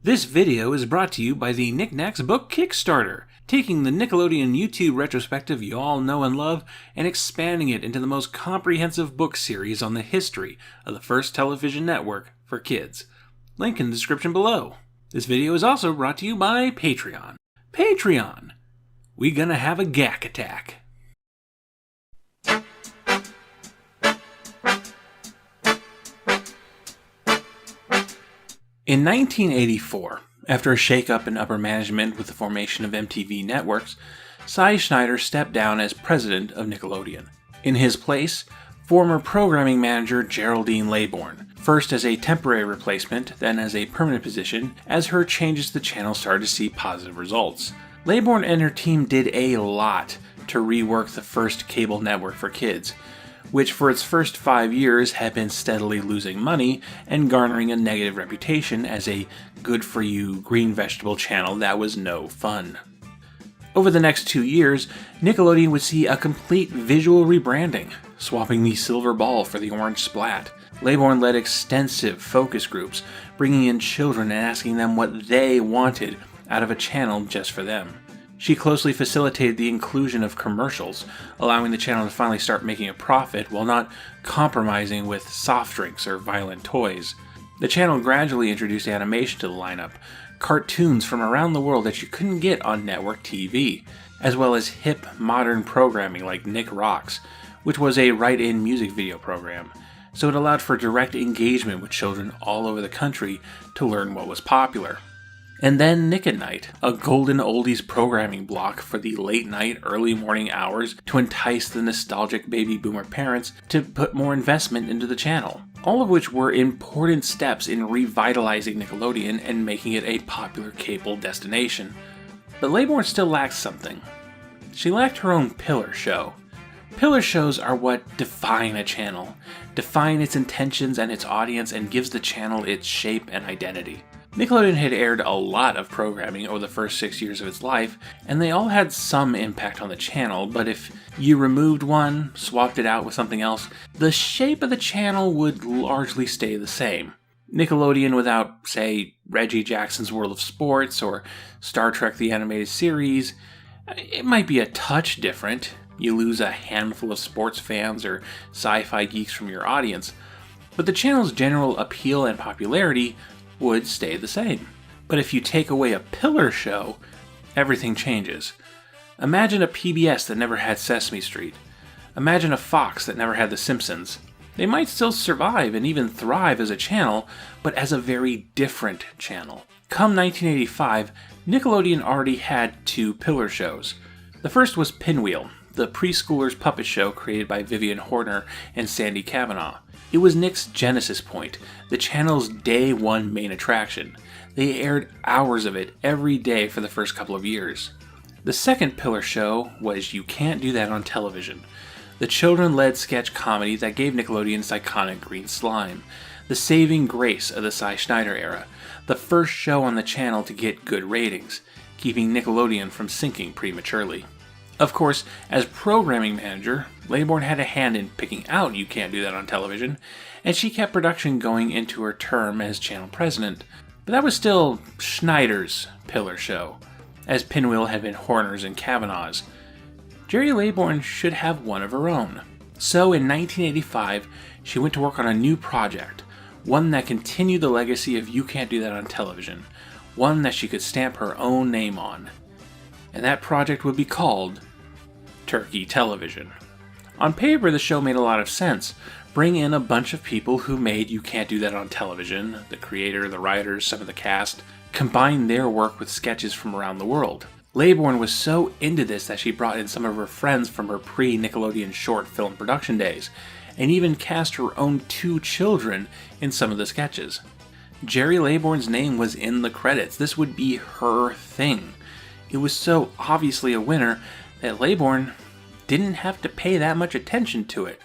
This video is brought to you by the Nick Knacks book Kickstarter, taking the Nickelodeon YouTube retrospective you all know and love and expanding it into the most comprehensive book series on the history of the first television network for kids. Link in the description below. This video is also brought to you by Patreon. Patreon! We gonna have a gack attack. In 1984, after a shake-up in upper management with the formation of MTV Networks, Cy Schneider stepped down as president of Nickelodeon. In his place, former programming manager Gerry Laybourne, first as a temporary replacement, then as a permanent position, as her changes to the channel started to see positive results. Laybourne and her team did a lot to rework the first cable network for kids, which for its first 5 years had been steadily losing money and garnering a negative reputation as a good-for-you green vegetable channel that was no fun. Over the next 2 years, Nickelodeon would see a complete visual rebranding, swapping the silver ball for the orange splat. Laybourne led extensive focus groups, bringing in children and asking them what they wanted out of a channel just for them. She closely facilitated the inclusion of commercials, allowing the channel to finally start making a profit while not compromising with soft drinks or violent toys. The channel gradually introduced animation to the lineup, cartoons from around the world that you couldn't get on network TV, as well as hip, modern programming like Nick Rocks, which was a write-in music video program, so it allowed for direct engagement with children all over the country to learn what was popular. And then Nick at Night, a golden oldies programming block for the late night, early morning hours to entice the nostalgic baby boomer parents to put more investment into the channel. All of which were important steps in revitalizing Nickelodeon and making it a popular cable destination. But Laybourne still lacked something. She lacked her own pillar show. Pillar shows are what define a channel, define its intentions and its audience, and gives the channel its shape and identity. Nickelodeon had aired a lot of programming over the first 6 years of its life, and they all had some impact on the channel, but if you removed one, swapped it out with something else, the shape of the channel would largely stay the same. Nickelodeon without, say, Reggie Jackson's World of Sports or Star Trek the Animated Series, it might be a touch different. You lose a handful of sports fans or sci-fi geeks from your audience, but the channel's general appeal and popularity would stay the same. But if you take away a pillar show, everything changes. Imagine a PBS that never had Sesame Street. Imagine a Fox that never had The Simpsons. They might still survive and even thrive as a channel, but as a very different channel. Come 1985, Nickelodeon already had 2 pillar shows. The first was Pinwheel, the preschoolers' puppet show created by Vivian Horner and Sandy Kavanaugh. It was Nick's genesis point, the channel's day one main attraction. They aired hours of it every day for the first couple of years. The second pillar show was You Can't Do That on Television, the children-led sketch comedy that gave Nickelodeon its iconic green slime, the saving grace of the Cy Schneider era, the first show on the channel to get good ratings, keeping Nickelodeon from sinking prematurely. Of course, as programming manager, Laybourne had a hand in picking out You Can't Do That on Television, and she kept production going into her term as channel president. But that was still Schneider's pillar show, as Pinwheel had been Horner's and Kavanaugh's. Gerry Laybourne should have one of her own. So in 1985, she went to work on a new project, one that continued the legacy of You Can't Do That on Television, one that she could stamp her own name on. And that project would be called Turkey Television. On paper, the show made a lot of sense. Bring in a bunch of people who made You Can't Do That on Television, the creator, the writers, some of the cast, combine their work with sketches from around the world. Laybourne was so into this that she brought in some of her friends from her pre-Nickelodeon short film production days, and even cast her own 2 children in some of the sketches. Gerry Laybourne's name was in the credits. This would be her thing. It was so obviously a winner that Laybourne didn't have to pay that much attention to it.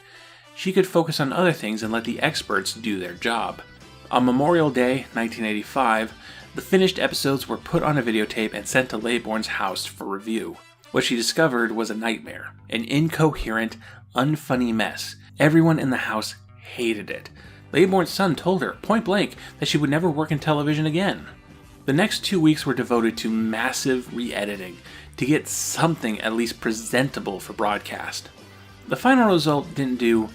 She could focus on other things and let the experts do their job. On Memorial Day, 1985, the finished episodes were put on a videotape and sent to Laybourne's house for review. What she discovered was a nightmare, an incoherent, unfunny mess. Everyone in the house hated it. Laybourne's son told her, point blank, that she would never work in television again. The next 2 weeks were devoted to massive re-editing to get something at least presentable for broadcast. The final result didn't do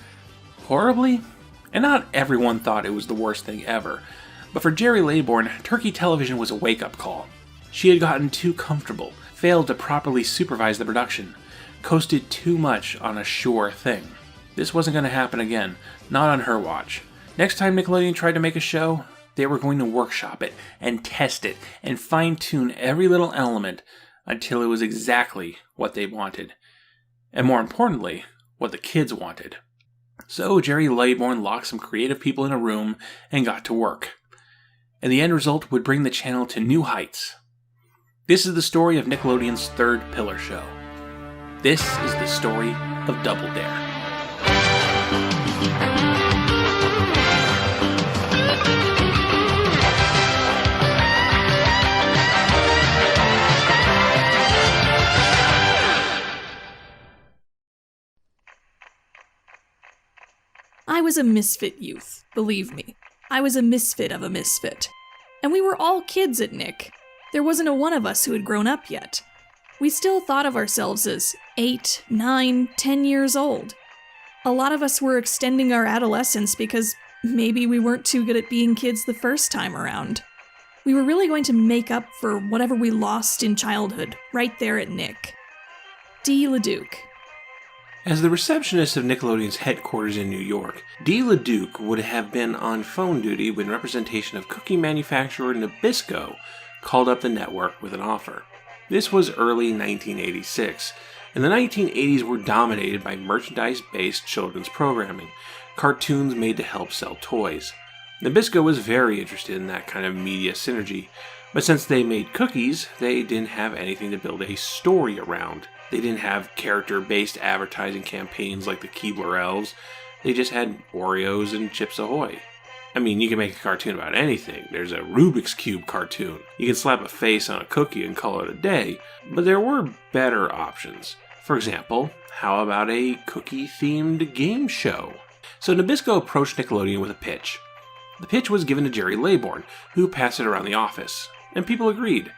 horribly, and not everyone thought it was the worst thing ever, but for Gerry Laybourne, Turkey Television was a wake-up call. She had gotten too comfortable, failed to properly supervise the production, coasted too much on a sure thing. This wasn't going to happen again, not on her watch. Next time Nickelodeon tried to make a show, they were going to workshop it and test it and fine-tune every little element until it was exactly what they wanted. And more importantly, what the kids wanted. So Gerry Laybourne locked some creative people in a room and got to work. And the end result would bring the channel to new heights. This is the story of Nickelodeon's third pillar show. This is the story of Double Dare. I was a misfit youth, believe me. I was a misfit of a misfit. And we were all kids at Nick. There wasn't a one of us who had grown up yet. We still thought of ourselves as 8, 9, 10 years old. A lot of us were extending our adolescence because maybe we weren't too good at being kids the first time around. We were really going to make up for whatever we lost in childhood, right there at Nick. Dee LeDuc. As the receptionist of Nickelodeon's headquarters in New York, Dee LeDuc would have been on phone duty when representation of cookie manufacturer Nabisco called up the network with an offer. This was early 1986, and the 1980s were dominated by merchandise-based children's programming, cartoons made to help sell toys. Nabisco was very interested in that kind of media synergy, but since they made cookies, they didn't have anything to build a story around. They didn't have character-based advertising campaigns like the Keebler Elves. They just had Oreos and Chips Ahoy. I mean, you can make a cartoon about anything. There's a Rubik's Cube cartoon. You can slap a face on a cookie and call it a day. But there were better options. For example, how about a cookie-themed game show? So Nabisco approached Nickelodeon with a pitch. The pitch was given to Gerry Laybourne, who passed it around the office, and people agreed.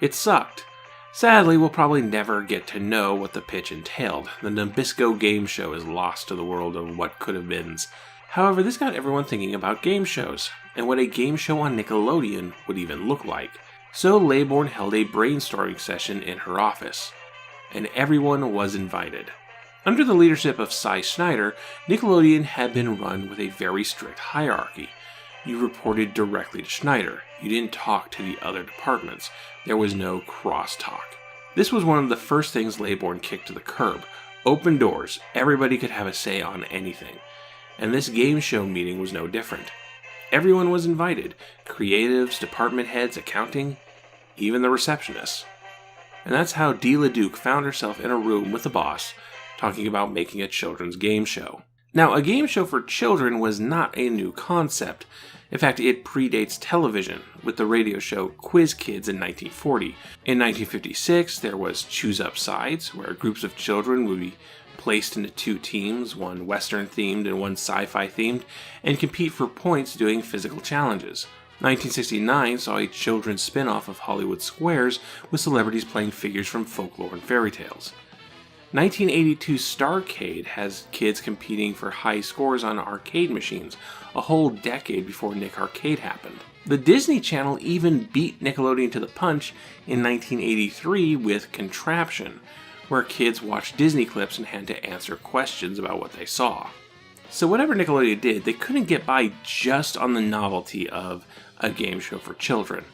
It sucked. Sadly, we'll probably never get to know what the pitch entailed. The Nabisco game show is lost to the world of what could have beens. However, this got everyone thinking about game shows, and what a game show on Nickelodeon would even look like. So Laybourne held a brainstorming session in her office, and everyone was invited. Under the leadership of Cy Schneider, Nickelodeon had been run with a very strict hierarchy. You reported directly to Schneider. You didn't talk to the other departments. There was no crosstalk. This was one of the first things Laybourne kicked to the curb. Open doors. Everybody could have a say on anything. And this game show meeting was no different. Everyone was invited. Creatives, department heads, accounting, even the receptionists. And that's how Dee LeDuc found herself in a room with the boss, talking about making a children's game show. Now, a game show for children was not a new concept. In fact, it predates television, with the radio show Quiz Kids in 1940. In 1956, there was Choose Up Sides, where groups of children would be placed into two teams, one Western-themed and one sci-fi themed, and compete for points doing physical challenges. 1969 saw a children's spin-off of Hollywood Squares, with celebrities playing figures from folklore and fairy tales. 1982 Starcade has kids competing for high scores on arcade machines, a whole decade before Nick Arcade happened. The Disney Channel even beat Nickelodeon to the punch in 1983 with Contraption, where kids watched Disney clips and had to answer questions about what they saw. So whatever Nickelodeon did, they couldn't get by just on the novelty of a game show for children.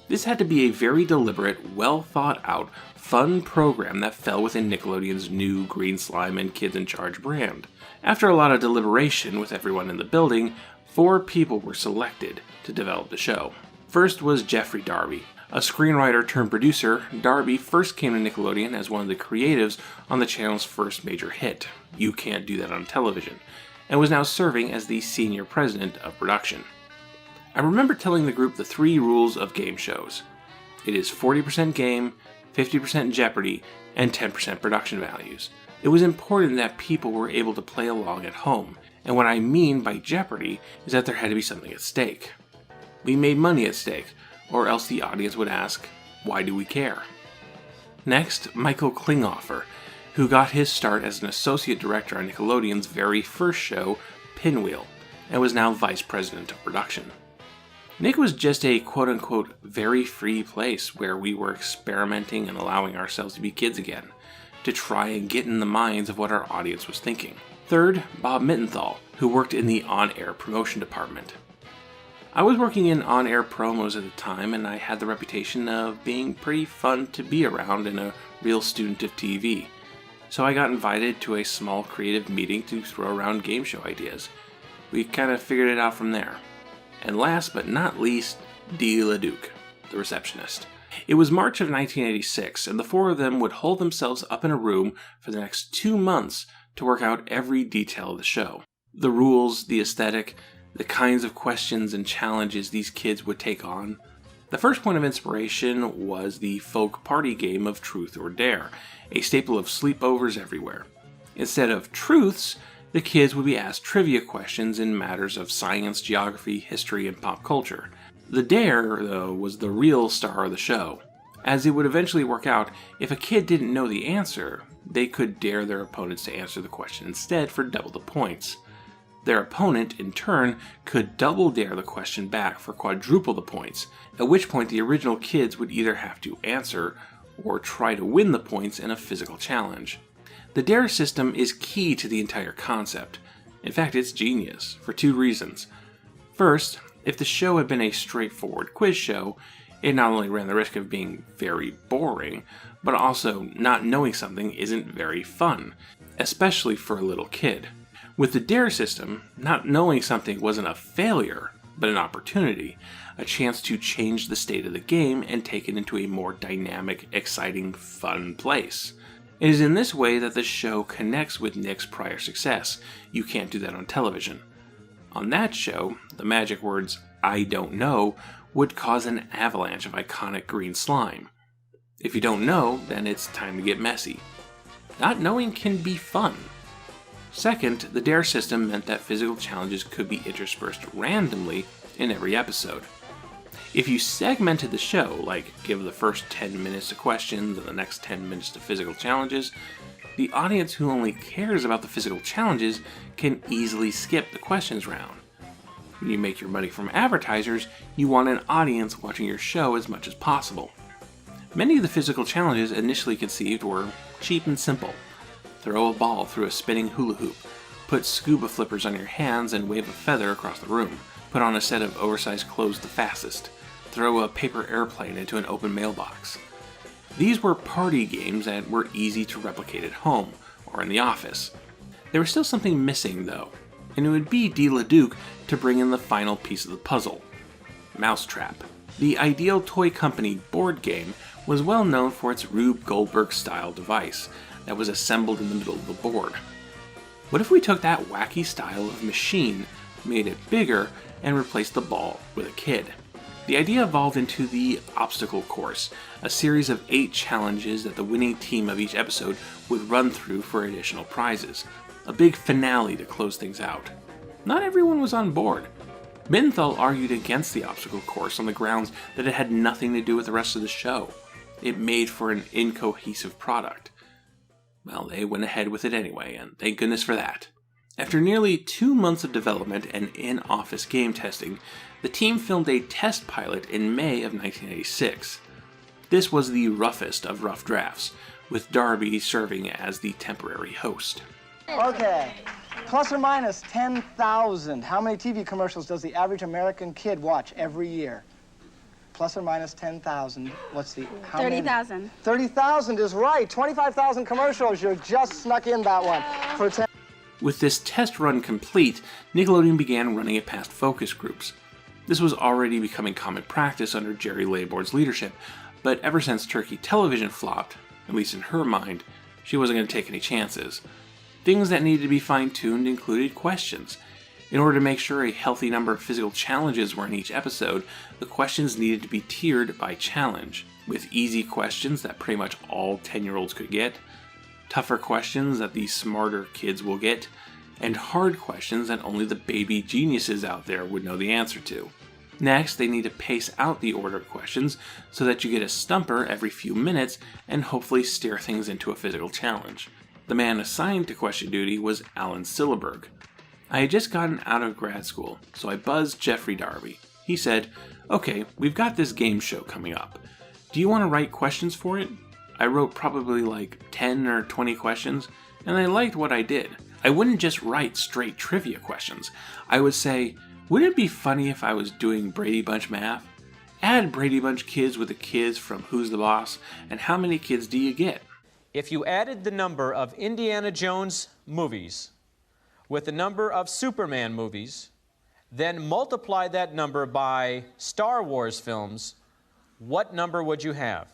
This had to be a very deliberate, well-thought-out, fun program that fell within Nickelodeon's new Green Slime and Kids in Charge brand. After a lot of deliberation with everyone in the building, 4 people were selected to develop the show. First was Jeffrey Darby. A screenwriter turned producer, Darby first came to Nickelodeon as one of the creatives on the channel's first major hit, You Can't Do That on Television, and was now serving as the senior president of production. I remember telling the group the 3 rules of game shows. It is 40% game, 50% Jeopardy, and 10% production values. It was important that people were able to play along at home, and what I mean by Jeopardy is that there had to be something at stake. We made money at stake, or else the audience would ask, why do we care? Next, Michael Klinghoffer, who got his start as an associate director on Nickelodeon's very first show, Pinwheel, and was now vice president of production. Nick was just a quote-unquote very free place where we were experimenting and allowing ourselves to be kids again, to try and get in the minds of what our audience was thinking. Third, Bob Mittenthal, who worked in the on-air promotion department. I was working in on-air promos at the time, and I had the reputation of being pretty fun to be around and a real student of TV. So I got invited to a small creative meeting to throw around game show ideas. We kind of figured it out from there. And last but not least, Dee LeDuc, the receptionist. It was March of 1986, and the four of them would hold themselves up in a room for the next 2 months to work out every detail of the show. The rules, the aesthetic, the kinds of questions and challenges these kids would take on. The first point of inspiration was the folk party game of Truth or Dare, a staple of sleepovers everywhere. Instead of truths, the kids would be asked trivia questions in matters of science, geography, history, and pop culture. The Dare, though, was the real star of the show, as it would eventually work out if a kid didn't know the answer, they could dare their opponents to answer the question instead for double the points. Their opponent, in turn, could double dare the question back for quadruple the points, at which point the original kids would either have to answer or try to win the points in a physical challenge. The Dare system is key to the entire concept. In fact, it's genius, for 2 reasons. First, if the show had been a straightforward quiz show, it not only ran the risk of being very boring, but also not knowing something isn't very fun, especially for a little kid. With the Dare system, not knowing something wasn't a failure, but an opportunity, a chance to change the state of the game and take it into a more dynamic, exciting, fun place. It is in this way that the show connects with Nick's prior success. You can't do that on television. On that show, the magic words, "I don't know," would cause an avalanche of iconic green slime. If you don't know, then it's time to get messy. Not knowing can be fun. Second, the Dare system meant that physical challenges could be interspersed randomly in every episode. If you segmented the show, like give the first 10 minutes to questions and the next 10 minutes to physical challenges, the audience who only cares about the physical challenges can easily skip the questions round. When you make your money from advertisers, you want an audience watching your show as much as possible. Many of the physical challenges initially conceived were cheap and simple. Throw a ball through a spinning hula hoop, put scuba flippers on your hands and wave a feather across the room, put on a set of oversized clothes the fastest, throw a paper airplane into an open mailbox. These were party games that were easy to replicate at home or in the office. There was still something missing though, and it would be Dee LeDuc to bring in the final piece of the puzzle: Mousetrap. The Ideal Toy Company board game was well known for its Rube Goldberg-style device that was assembled in the middle of the board. What if we took that wacky style of machine, made it bigger, and replaced the ball with a kid? The idea evolved into the Obstacle Course, a series of 8 challenges that the winning team of each episode would run through for additional prizes. A big finale to close things out. Not everyone was on board. Mittenthal argued against the Obstacle Course on the grounds that it had nothing to do with the rest of the show. It made for an incohesive product. Well, they went ahead with it anyway, and thank goodness for that. After nearly 2 months of development and in-office game testing, the team filmed a test pilot in May of 1986. This was the roughest of rough drafts, with Darby serving as the temporary host. Okay, plus or minus 10,000. How many TV commercials does the average American kid watch every year? Plus or minus 10,000. What's the... 30,000. 30,000 is right. 25,000 commercials. You just snuck in that one. For 10. With this test run complete, Nickelodeon began running it past focus groups. This was already becoming common practice under Gerry Laybourne's leadership, but ever since Turkey Television flopped, at least in her mind, she wasn't going to take any chances. Things that needed to be fine-tuned included questions. In order to make sure a healthy number of physical challenges were in each episode, the questions needed to be tiered by challenge, with easy questions that pretty much all 10-year-olds could get, tougher questions that the smarter kids will get, and hard questions that only the baby geniuses out there would know the answer to. Next, they need to pace out the order of questions so that you get a stumper every few minutes and hopefully steer things into a physical challenge. The man assigned to question duty was Alan Silverberg. I had just gotten out of grad school, so I buzzed Jeffrey Darby. He said, "Okay, we've got this game show coming up. Do you want to write questions for it?" I wrote probably like 10 or 20 questions, and I liked what I did. I wouldn't just write straight trivia questions. I would say, wouldn't it be funny if I was doing Brady Bunch math? Add Brady Bunch kids with the kids from Who's the Boss, and how many kids do you get? If you added the number of Indiana Jones movies with the number of Superman movies, then multiply that number by Star Wars films, what number would you have?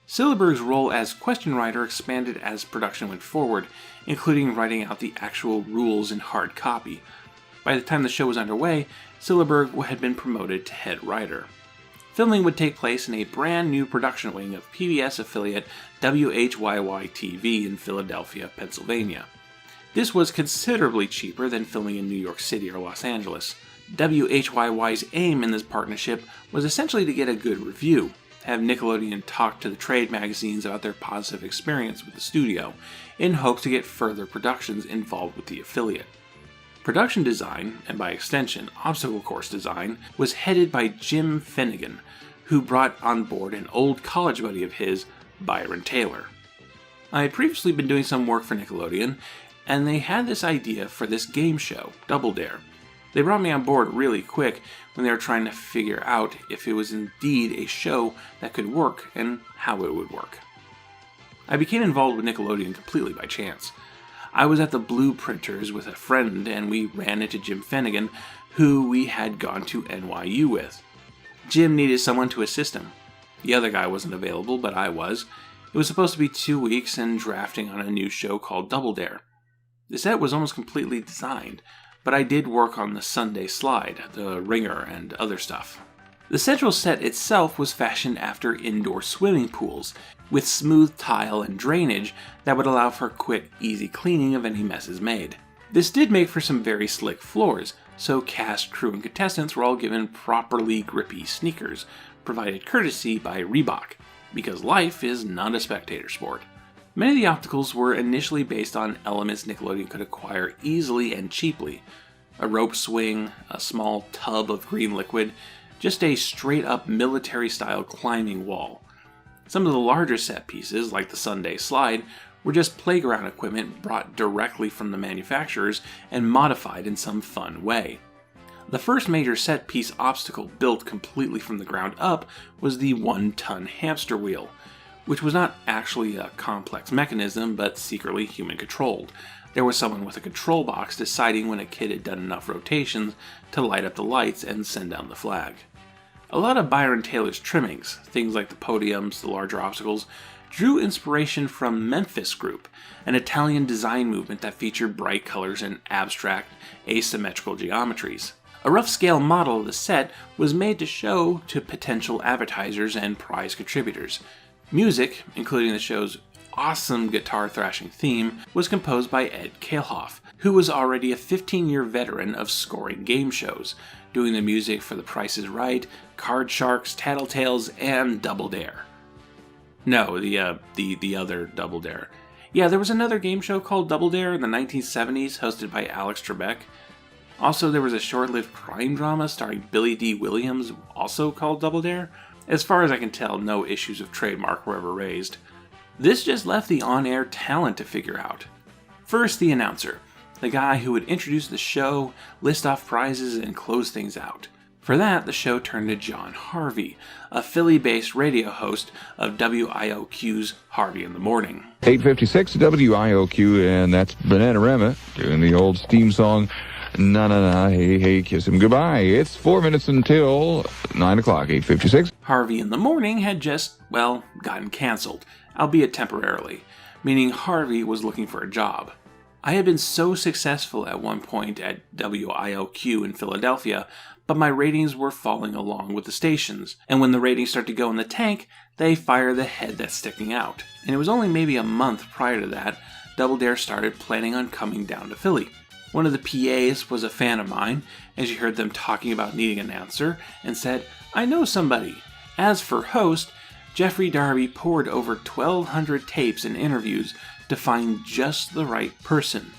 Silverberg's role as question writer expanded as production went forward, including writing out the actual rules in hard copy. By the time the show was underway, Silverberg had been promoted to head writer. Filming would take place in a brand new production wing of PBS affiliate WHYY-TV in Philadelphia, Pennsylvania. This was considerably cheaper than filming in New York City or Los Angeles. WHYY's aim in this partnership was essentially to get a good review, have Nickelodeon talk to the trade magazines about their positive experience with the studio, in hopes to get further productions involved with the affiliate. Production design, and by extension, obstacle course design, was headed by Jim Finnegan, who brought on board an old college buddy of his, Byron Taylor. I had previously been doing some work for Nickelodeon, and they had this idea for this game show, Double Dare. They brought me on board really quick when they were trying to figure out if it was indeed a show that could work and how it would work. I became involved with Nickelodeon completely by chance. I was at the Blue Printers with a friend and we ran into Jim Finnegan, who we had gone to NYU with. Jim needed someone to assist him. The other guy wasn't available, but I was. It was supposed to be 2 weeks and drafting on a new show called Double Dare. The set was almost completely designed, but I did work on the Sunday slide, the ringer, and other stuff. The central set itself was fashioned after indoor swimming pools, with smooth tile and drainage that would allow for quick, easy cleaning of any messes made. This did make for some very slick floors, so cast, crew, and contestants were all given properly grippy sneakers, provided courtesy by Reebok, because life is not a spectator sport. Many of the obstacles were initially based on elements Nickelodeon could acquire easily and cheaply. A rope swing, a small tub of green liquid, just a straight-up military-style climbing wall. Some of the larger set pieces, like the Sunday slide, were just playground equipment brought directly from the manufacturers and modified in some fun way. The first major set-piece obstacle built completely from the ground up was the 1-ton hamster wheel, which was not actually a complex mechanism, but secretly human-controlled. There was someone with a control box deciding when a kid had done enough rotations to light up the lights and send down the flag. A lot of Byron Taylor's trimmings, things like the podiums, the larger obstacles, drew inspiration from Memphis Group, an Italian design movement that featured bright colors and abstract, asymmetrical geometries. A rough scale model of the set was made to show to potential advertisers and prize contributors. Music, including the show's awesome guitar thrashing theme, was composed by Ed Kalehoff, who was already a 15-year veteran of scoring game shows, doing the music for The Price is Right, Card Sharks, Tattletales, and Double Dare. No, the other Double Dare. Yeah, there was another game show called Double Dare in the 1970s, hosted by Alex Trebek. Also, there was a short-lived crime drama starring Billy D. Williams, also called Double Dare. As far as I can tell, no issues of trademark were ever raised. This just left the on-air talent to figure out. First, the announcer, the guy who would introduce the show, list off prizes, and close things out. For that, the show turned to John Harvey, a Philly-based radio host of WIOQ's Harvey in the Morning. 8:56 WIOQ, and that's Bananarama doing the old Steam song, Na na na, hey hey, kiss him goodbye. It's 4 minutes until 9 o'clock, 8:56. Harvey in the Morning had just, gotten cancelled, albeit temporarily, meaning Harvey was looking for a job. I had been so successful at one point at WIOQ in Philadelphia, but my ratings were falling along with the stations, and when the ratings start to go in the tank, they fire the head that's sticking out. And it was only maybe a month prior to that, Double Dare started planning on coming down to Philly. One of the PAs was a fan of mine, and she heard them talking about needing an announcer, and said, "I know somebody." As for host, Jeffrey Darby poured over 1,200 tapes and interviews to find just the right person.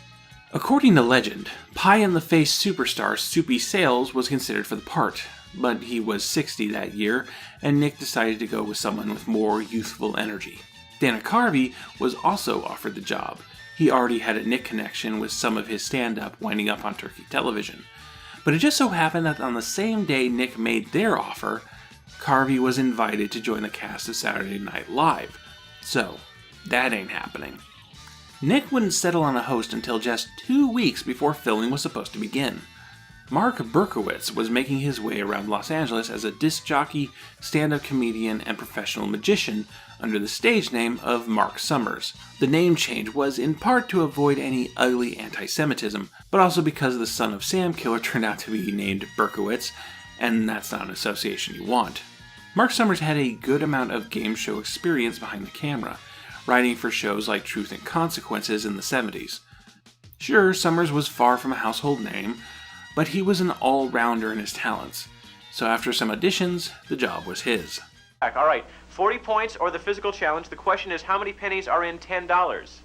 According to legend, pie-in-the-face superstar Soupy Sales was considered for the part, but he was 60 that year, and Nick decided to go with someone with more youthful energy. Dana Carvey was also offered the job. He already had a Nick connection with some of his stand-up winding up on Turkey television. But it just so happened that on the same day Nick made their offer, Carvey was invited to join the cast of Saturday Night Live. So, that ain't happening. Nick wouldn't settle on a host until just 2 weeks before filming was supposed to begin. Mark Berkowitz was making his way around Los Angeles as a disc jockey, stand-up comedian, and professional magician under the stage name of Mark Summers. The name change was in part to avoid any ugly anti-Semitism, but also because the son of Sam killer turned out to be named Berkowitz, and that's not an association you want. Mark Summers had a good amount of game show experience behind the camera, writing for shows like Truth and Consequences in the 70s. Sure, Summers was far from a household name, but he was an all-rounder in his talents. So after some auditions, the job was his. All right, 40 points or the physical challenge. The question is, how many pennies are in $10?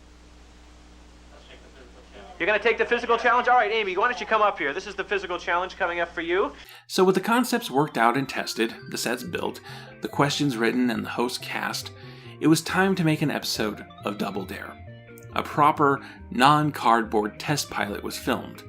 You're going to take the physical challenge? All right, Amy, why don't you come up here? This is the physical challenge coming up for you. So with the concepts worked out and tested, the sets built, the questions written, and the host cast, it was time to make an episode of Double Dare. A proper, non-cardboard test pilot was filmed.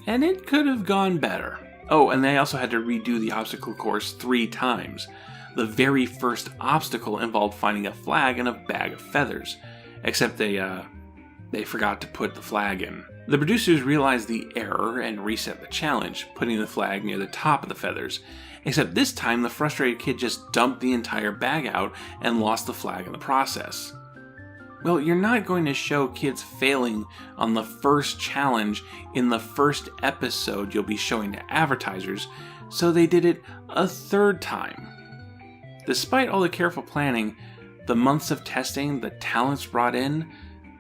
And it could have gone better. Oh, and they also had to redo the obstacle course 3 times. The very first obstacle involved finding a flag in a bag of feathers. Except they forgot to put the flag in. The producers realized the error and reset the challenge, putting the flag near the top of the feathers. Except this time, the frustrated kid just dumped the entire bag out and lost the flag in the process. Well, you're not going to show kids failing on the first challenge in the first episode you'll be showing to advertisers, so they did it a 3rd time. Despite all the careful planning, the months of testing, the talents brought in,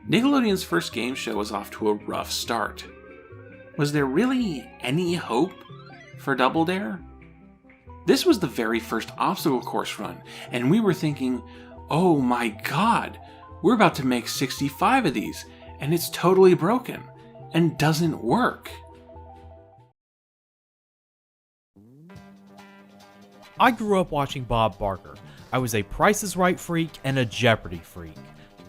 Nickelodeon's first game show was off to a rough start. Was there really any hope for Double Dare? This was the very first obstacle course run, and we were thinking, oh my god, we're about to make 65 of these, and it's totally broken, and doesn't work. I grew up watching Bob Barker. I was a Price is Right freak and a Jeopardy freak.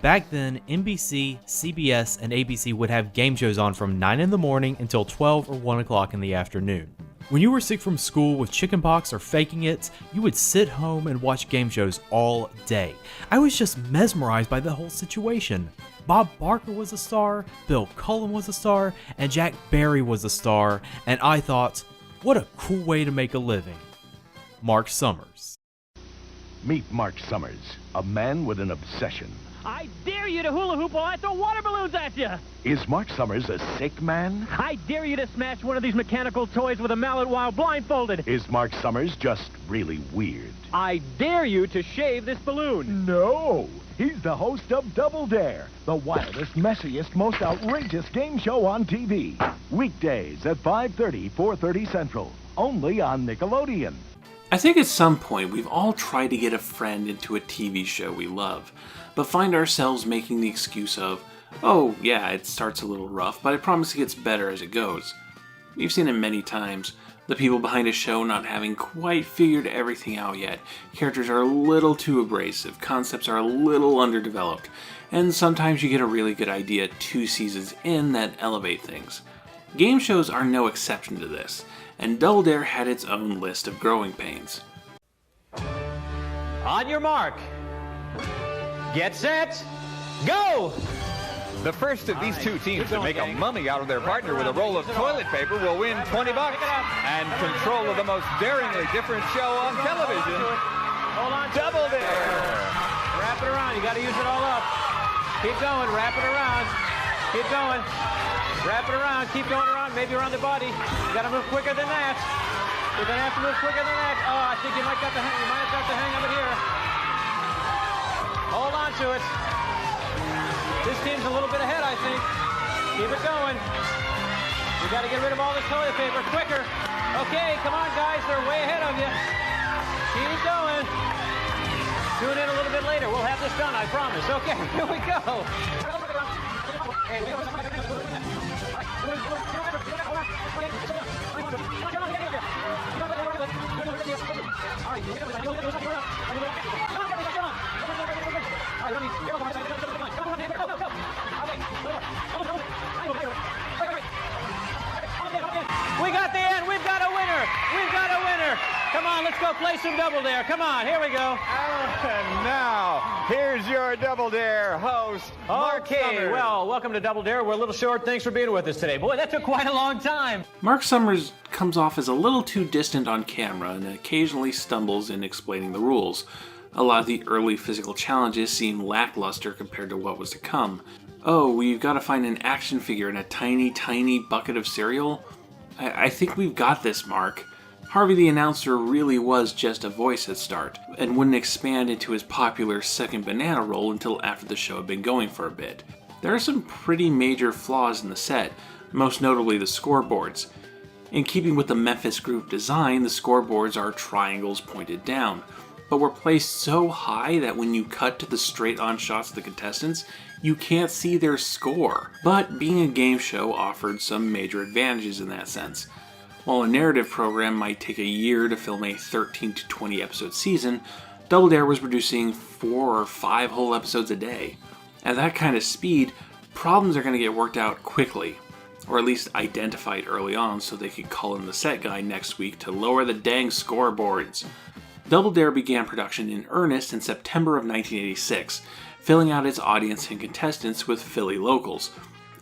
Back then, NBC, CBS, and ABC would have game shows on from 9 in the morning until 12 or 1 o'clock in the afternoon. When you were sick from school with chickenpox or faking it, you would sit home and watch game shows all day. I was just mesmerized by the whole situation. Bob Barker was a star, Bill Cullen was a star, and Jack Barry was a star, and I thought, what a cool way to make a living. Mark Summers. Meet Mark Summers, a man with an obsession. I dare you to hula hoop while I throw water balloons at you! Is Mark Summers a sick man? I dare you to smash one of these mechanical toys with a mallet while blindfolded! Is Mark Summers just really weird? I dare you to shave this balloon! No! He's the host of Double Dare, the wildest, messiest, most outrageous game show on TV. Weekdays at 5:30, 4:30 Central. Only on Nickelodeon. I think at some point we've all tried to get a friend into a TV show we love, but find ourselves making the excuse of, oh yeah, it starts a little rough, but I promise it gets better as it goes. We've seen it many times. The people behind a show not having quite figured everything out yet. Characters are a little too abrasive, concepts are a little underdeveloped, and sometimes you get a really good idea 2 seasons in that elevate things. Game shows are no exception to this, and Double Dare had its own list of growing pains. On your mark. Get set. Go! The first of these 2 teams to make a mummy out of their partner with a roll of toilet paper will win $20 and control of the most daringly different show on television. Hold on. Double Dare! Wrap it around. You got to use it all up. Keep going. Wrap it around. Keep going. Wrap it around. Keep going around. Maybe around the body. You got to move quicker than that. You're going to have to move quicker than that. Oh, I think you might have got the hang of it here. Hold on to it. This team's a little bit ahead, I think. Keep it going. You got to get rid of all this toilet paper quicker. Okay, come on, guys. They're way ahead of you. Keep going. Tune in a little bit later. We'll have this done, I promise. Okay, here we go. We got the end. We've got a winner. We've got a winner. Come on, let's go play some Double Dare. Come on, here we go. And now, here's your Double Dare host, Mark Summers. Well, welcome to Double Dare. We're a little short. Thanks for being with us today. Boy, that took quite a long time. Mark Summers comes off as a little too distant on camera and occasionally stumbles in explaining the rules. A lot of the early physical challenges seem lackluster compared to what was to come. Oh, we've got to find an action figure in a tiny, tiny bucket of cereal? I think we've got this, Mark. Harvey the announcer really was just a voice at start, and wouldn't expand into his popular second banana role until after the show had been going for a bit. There are some pretty major flaws in the set, most notably the scoreboards. In keeping with the Memphis group design, the scoreboards are triangles pointed down, but were placed so high that when you cut to the straight-on shots of the contestants, you can't see their score. But being a game show offered some major advantages in that sense. While a narrative program might take a year to film a 13 to 20 episode season, Double Dare was producing 4 or 5 whole episodes a day. At that kind of speed, problems are going to get worked out quickly, or at least identified early on so they could call in the set guy next week to lower the dang scoreboards. Double Dare began production in earnest in September of 1986, filling out its audience and contestants with Philly locals,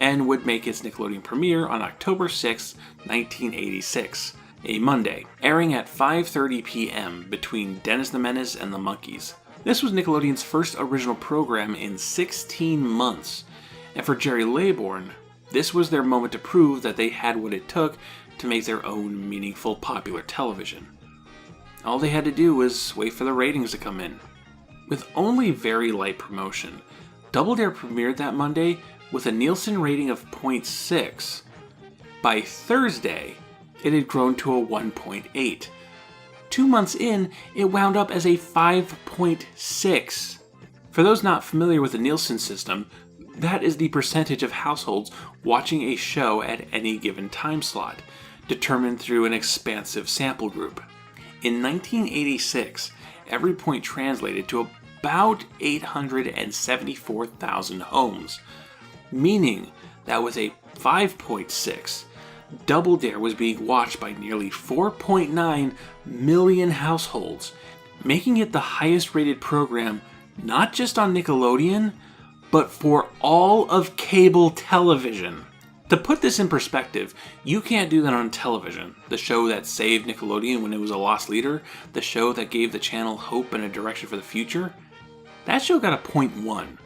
and would make its Nickelodeon premiere on October 6, 1986, a Monday, airing at 5:30 p.m. between Dennis the Menace and the Monkees. This was Nickelodeon's first original program in 16 months, and for Gerry Laybourne, this was their moment to prove that they had what it took to make their own meaningful popular television. All they had to do was wait for the ratings to come in. With only very light promotion, Double Dare premiered that Monday with a Nielsen rating of 0.6. By Thursday, it had grown to a 1.8. 2 months in, it wound up as a 5.6. For those not familiar with the Nielsen system, that is the percentage of households watching a show at any given time slot, determined through an expansive sample group. In 1986, every point translated to about 874,000 homes, meaning that with a 5.6, Double Dare was being watched by nearly 4.9 million households, making it the highest rated program not just on Nickelodeon, but for all of cable television. To put this in perspective, you can't do that on television. The show that saved Nickelodeon when it was a lost leader, the show that gave the channel hope and a direction for the future, that show got a 0.1.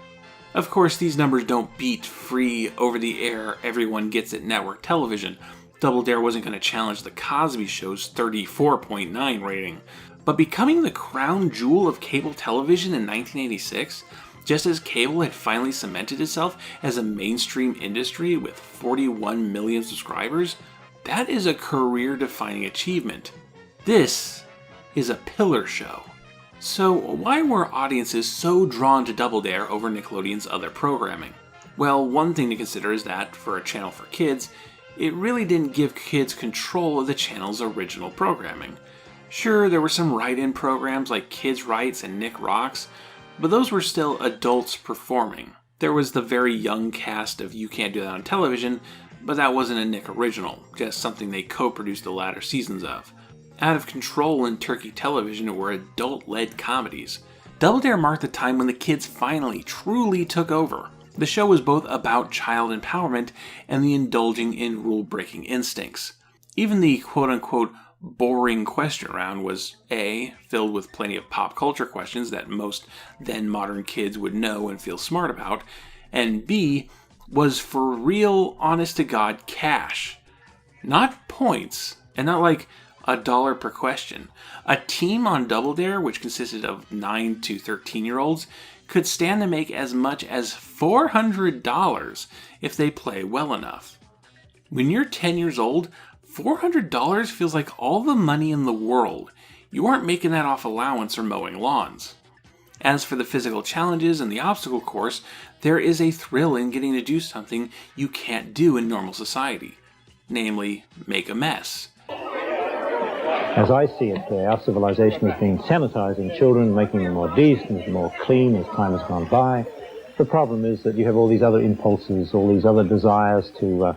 Of course, these numbers don't beat free, over-the-air, everyone gets it network television. Double Dare wasn't going to challenge The Cosby Show's 34.9 rating. But becoming the crown jewel of cable television in 1986, just as cable had finally cemented itself as a mainstream industry with 41 million subscribers, that is a career-defining achievement. This is a pillar show. So why were audiences so drawn to Double Dare over Nickelodeon's other programming? Well, one thing to consider is that, for a channel for kids, it really didn't give kids control of the channel's original programming. Sure, there were some write-in programs like Kids Rights and Nick Rocks, but those were still adults performing. There was the very young cast of You Can't Do That on Television, but that wasn't a Nick original, just something they co-produced the latter seasons of. Out of Control and Turkey Television were adult-led comedies. Double Dare marked the time when the kids finally, truly took over. The show was both about child empowerment and the indulging in rule-breaking instincts. Even the quote-unquote boring question round was A, filled with plenty of pop culture questions that most then modern kids would know and feel smart about, and B, was for real, honest-to-God cash. Not points, and not like $1 per question. A team on Double Dare, which consisted of 9 to 13-year-olds, could stand to make as much as $400 if they play well enough. When you're 10 years old, $400 feels like all the money in the world. You aren't making that off allowance or mowing lawns. As for the physical challenges and the obstacle course, there is a thrill in getting to do something you can't do in normal society. Namely, make a mess. As I see it, our civilization has been sanitizing children, making them more decent, more clean as time has gone by. The problem is that you have all these other impulses, all these other desires to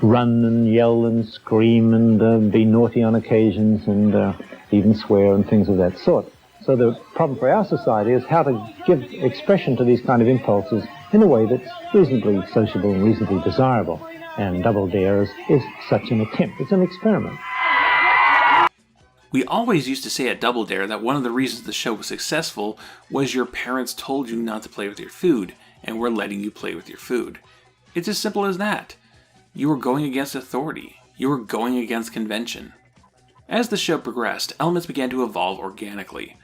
run and yell and scream and be naughty on occasions and even swear and things of that sort. So the problem for our society is how to give expression to these kind of impulses in a way that's reasonably sociable and reasonably desirable. And Double Dare is such an attempt. It's an experiment. We always used to say at Double Dare that one of the reasons the show was successful was your parents told you not to play with your food, and were letting you play with your food. It's as simple as that. You were going against authority. You were going against convention. As the show progressed, elements began to evolve organically.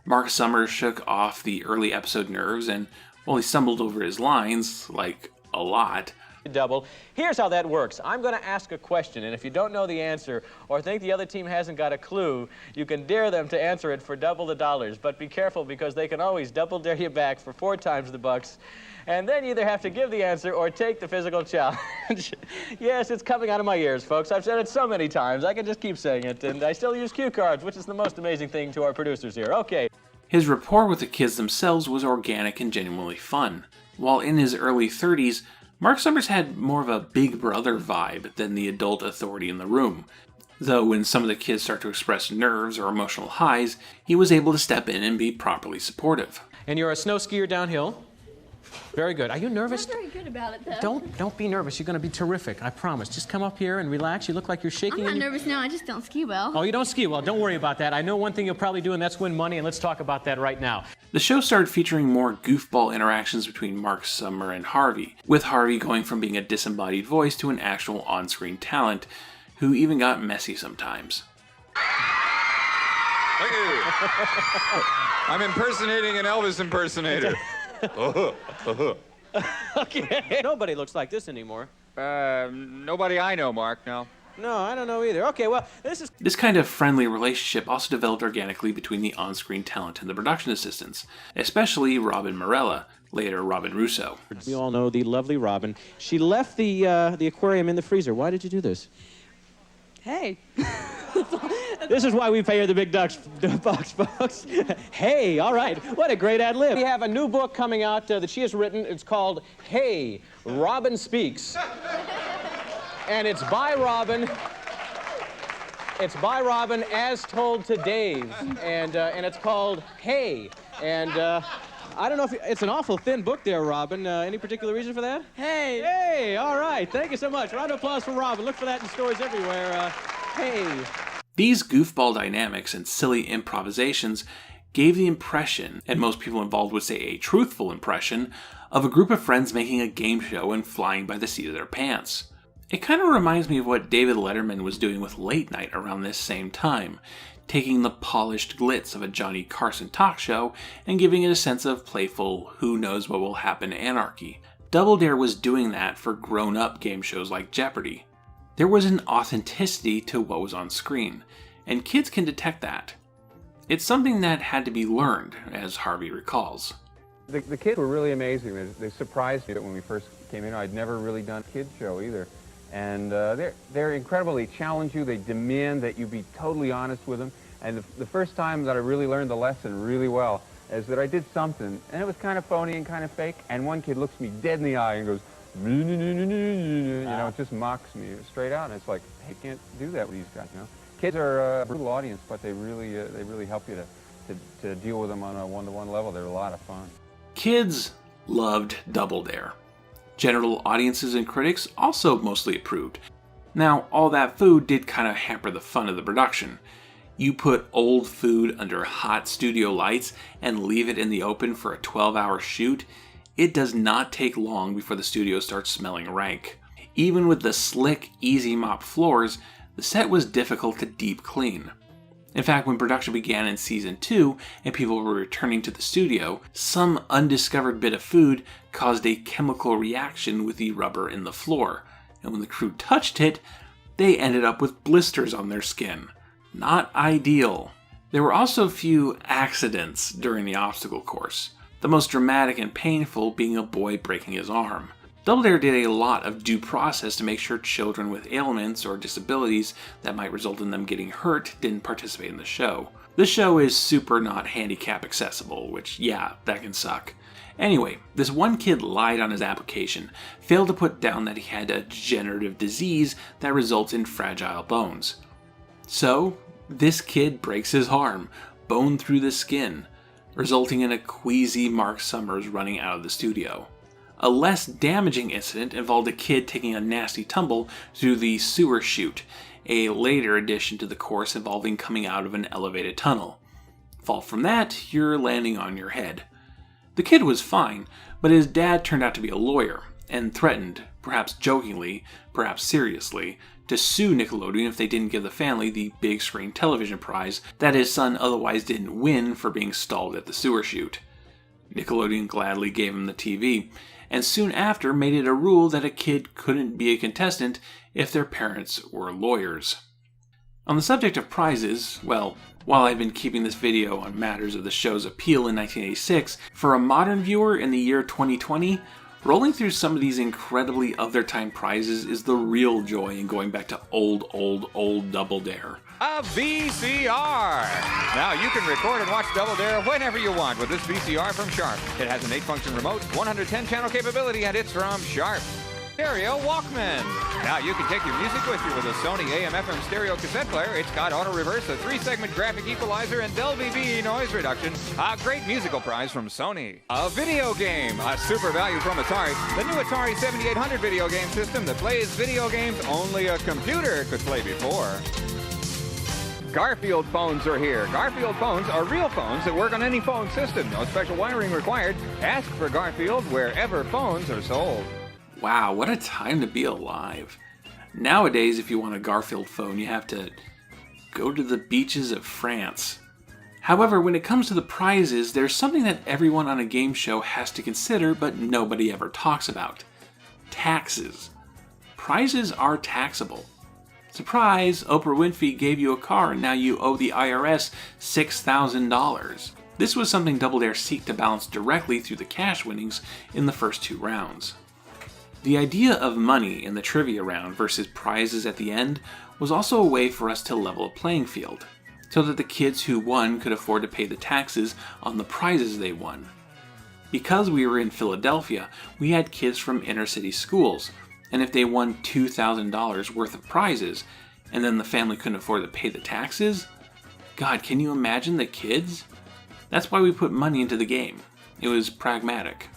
Mark Summers shook off the early episode nerves, and, well, he stumbled over his lines, like, a lot. Double. Here's how that works. I'm going to ask a question, and if you don't know the answer or think the other team hasn't got a clue, you can dare them to answer it for double the dollars. But be careful, because they can always double dare you back for 4 times the bucks. And then you either have to give the answer or take the physical challenge. Yes, it's coming out of my ears, folks. I've said it so many times, I can just keep saying it. And I still use cue cards, which is the most amazing thing to our producers here. Okay. His rapport with the kids themselves was organic and genuinely fun. While in his early 30s, Mark Summers had more of a big brother vibe than the adult authority in the room. Though when some of the kids start to express nerves or emotional highs, he was able to step in and be properly supportive. And you're a snow skier downhill. Very good. Are you nervous? I'm not very good about it, though. Don't be nervous. You're going to be terrific. I promise. Just come up here and relax. You look like you're shaking. I'm not nervous now. I just don't ski well. Oh, you don't ski well. Don't worry about that. I know one thing you'll probably do, and that's win money, and let's talk about that right now. The show started featuring more goofball interactions between Mark Summers and Harvey, with Harvey going from being a disembodied voice to an actual on-screen talent, who even got messy sometimes. Thank you. I'm impersonating an Elvis impersonator. Okay. Nobody looks like this anymore. Nobody I know, Mark, no. No, I don't know either. Okay, well, This kind of friendly relationship also developed organically between the on-screen talent and the production assistants, especially Robin Morella, later Robin Russo. We all know the lovely Robin. She left the aquarium in the freezer. Why did you do this? Hey. This is why we pay her the big bucks, folks. Hey, all right. What a great ad lib. We have a new book coming out that she has written. It's called Hey, Robin Speaks. And it's by Robin. It's by Robin as told to Dave. And it's called Hey. And I don't know if it's an awful thin book there, Robin. Any particular reason for that? Hey. Hey, all right. Thank you so much. Round of applause for Robin. Look for that in stores everywhere. Hey. These goofball dynamics and silly improvisations gave the impression, and most people involved would say a truthful impression, of a group of friends making a game show and flying by the seat of their pants. It kind of reminds me of what David Letterman was doing with Late Night around this same time, taking the polished glitz of a Johnny Carson talk show and giving it a sense of playful, who knows what will happen anarchy. Double Dare was doing that for grown-up game shows like Jeopardy! There was an authenticity to what was on screen, and kids can detect that. It's something that had to be learned, as Harvey recalls. The kids were really amazing. They surprised me that when we first came in. I'd never really done a kids show either. And they're incredible. They challenge you. They demand that you be totally honest with them. And the first time that I really learned the lesson really well is that I did something, and it was kind of phony and kind of fake, and one kid looks me dead in the eye and goes, you know, it just mocks me straight out, and it's like, hey, can't do that with these guys, you know. Kids are a brutal audience, but they really help you to deal with them on a one-to-one level. They're a lot of fun. Kids loved Double Dare. General audiences and critics also mostly approved. Now, all that food did kind of hamper the fun of the production. You put old food under hot studio lights and leave it in the open for a 12-hour shoot, it does not take long before the studio starts smelling rank. Even with the slick, easy mop floors, the set was difficult to deep clean. In fact, when production began in Season 2 and people were returning to the studio, some undiscovered bit of food caused a chemical reaction with the rubber in the floor, and when the crew touched it, they ended up with blisters on their skin. Not ideal. There were also a few accidents during the obstacle course, the most dramatic and painful being a boy breaking his arm. Double Dare did a lot of due process to make sure children with ailments or disabilities that might result in them getting hurt didn't participate in the show. The show is super not handicap accessible, which, yeah, that can suck. Anyway, this one kid lied on his application, failed to put down that he had a degenerative disease that results in fragile bones. So, this kid breaks his arm, bone through the skin, resulting in a queasy Mark Summers running out of the studio. A less damaging incident involved a kid taking a nasty tumble through the sewer chute, a later addition to the course involving coming out of an elevated tunnel. Fall from that, you're landing on your head. The kid was fine, but his dad turned out to be a lawyer, and threatened, perhaps jokingly, perhaps seriously, to sue Nickelodeon if they didn't give the family the big screen television prize that his son otherwise didn't win for being stalled at the sewer chute. Nickelodeon gladly gave him the TV, and soon after made it a rule that a kid couldn't be a contestant if their parents were lawyers. On the subject of prizes, well, while I've been keeping this video on matters of the show's appeal in 1986, for a modern viewer in the year 2020, rolling through some of these incredibly of-their-time prizes is the real joy in going back to old Double Dare. A VCR! Now you can record and watch Double Dare whenever you want with this VCR from Sharp. It has an 8-function remote, 110-channel capability, and it's from Sharp. Stereo Walkman. Now you can take your music with you with a Sony AM/FM stereo cassette player. It's got auto reverse, a 3-segment graphic equalizer, and Dolby B noise reduction. A great musical prize from Sony. A video game. A super value from Atari. The new Atari 7800 video game system that plays video games only a computer could play before. Garfield phones are here. Garfield phones are real phones that work on any phone system. No special wiring required. Ask for Garfield wherever phones are sold. Wow, what a time to be alive. Nowadays, if you want a Garfield phone, you have to go to the beaches of France. However, when it comes to the prizes, there's something that everyone on a game show has to consider, but nobody ever talks about. Taxes. Prizes are taxable. Surprise, Oprah Winfrey gave you a car and now you owe the IRS $6,000. This was something Double Dare seeked to balance directly through the cash winnings in the first 2 rounds. The idea of money in the trivia round versus prizes at the end was also a way for us to level a playing field, so that the kids who won could afford to pay the taxes on the prizes they won. Because we were in Philadelphia, we had kids from inner city schools, and if they won $2,000 worth of prizes, and then the family couldn't afford to pay the taxes, God, can you imagine the kids? That's why we put money into the game. It was pragmatic.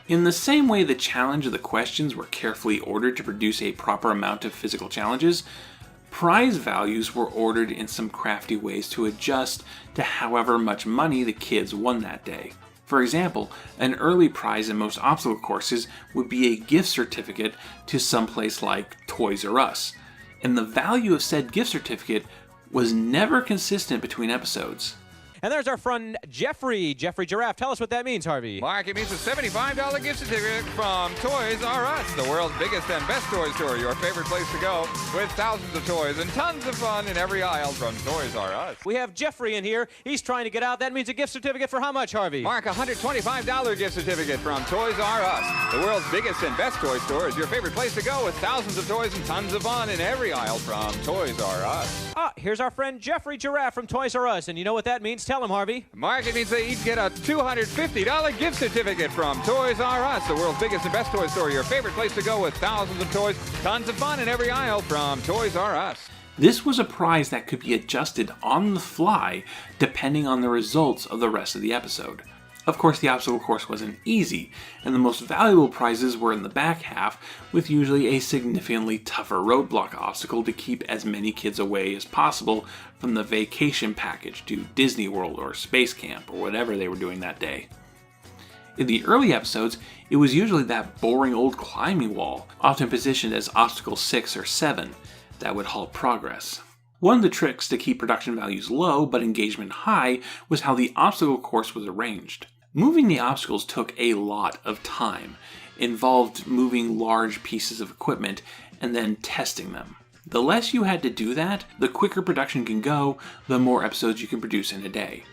In the same way the challenge of the questions were carefully ordered to produce a proper amount of physical challenges, prize values were ordered in some crafty ways to adjust to however much money the kids won that day. For example, an early prize in most obstacle courses would be a gift certificate to someplace like Toys R Us, and the value of said gift certificate was never consistent between episodes. And there's our friend Jeffrey Giraffe. Tell us what that means, Harvey. Mark, it means a $75 gift certificate from Toys R Us, the world's biggest and best toy store, your favorite place to go, with thousands of toys and tons of fun in every aisle from Toys R Us. We have Jeffrey in here. He's trying to get out. That means a gift certificate for how much, Harvey? Mark, a $125 gift certificate from Toys R Us, the world's biggest and best toy store, is your favorite place to go, with thousands of toys and tons of fun in every aisle from Toys R Us. Here's our friend Jeffrey Giraffe from Toys R Us, and you know what that means? Tell him, Harvey. Mark, it means they each get a $250 gift certificate from Toys R Us, the world's biggest and best toy store, your favorite place to go, with thousands of toys, tons of fun in every aisle from Toys R Us. This was a prize that could be adjusted on the fly depending on the results of the rest of the episode. Of course, the obstacle course wasn't easy, and the most valuable prizes were in the back half, with usually a significantly tougher roadblock obstacle to keep as many kids away as possible from the vacation package to Disney World or Space Camp or whatever they were doing that day. In the early episodes, it was usually that boring old climbing wall, often positioned as obstacle 6 or 7, that would halt progress. One of the tricks to keep production values low but engagement high was how the obstacle course was arranged. Moving the obstacles took a lot of time, involved moving large pieces of equipment, and then testing them. The less you had to do that, the quicker production can go, the more episodes you can produce in a day.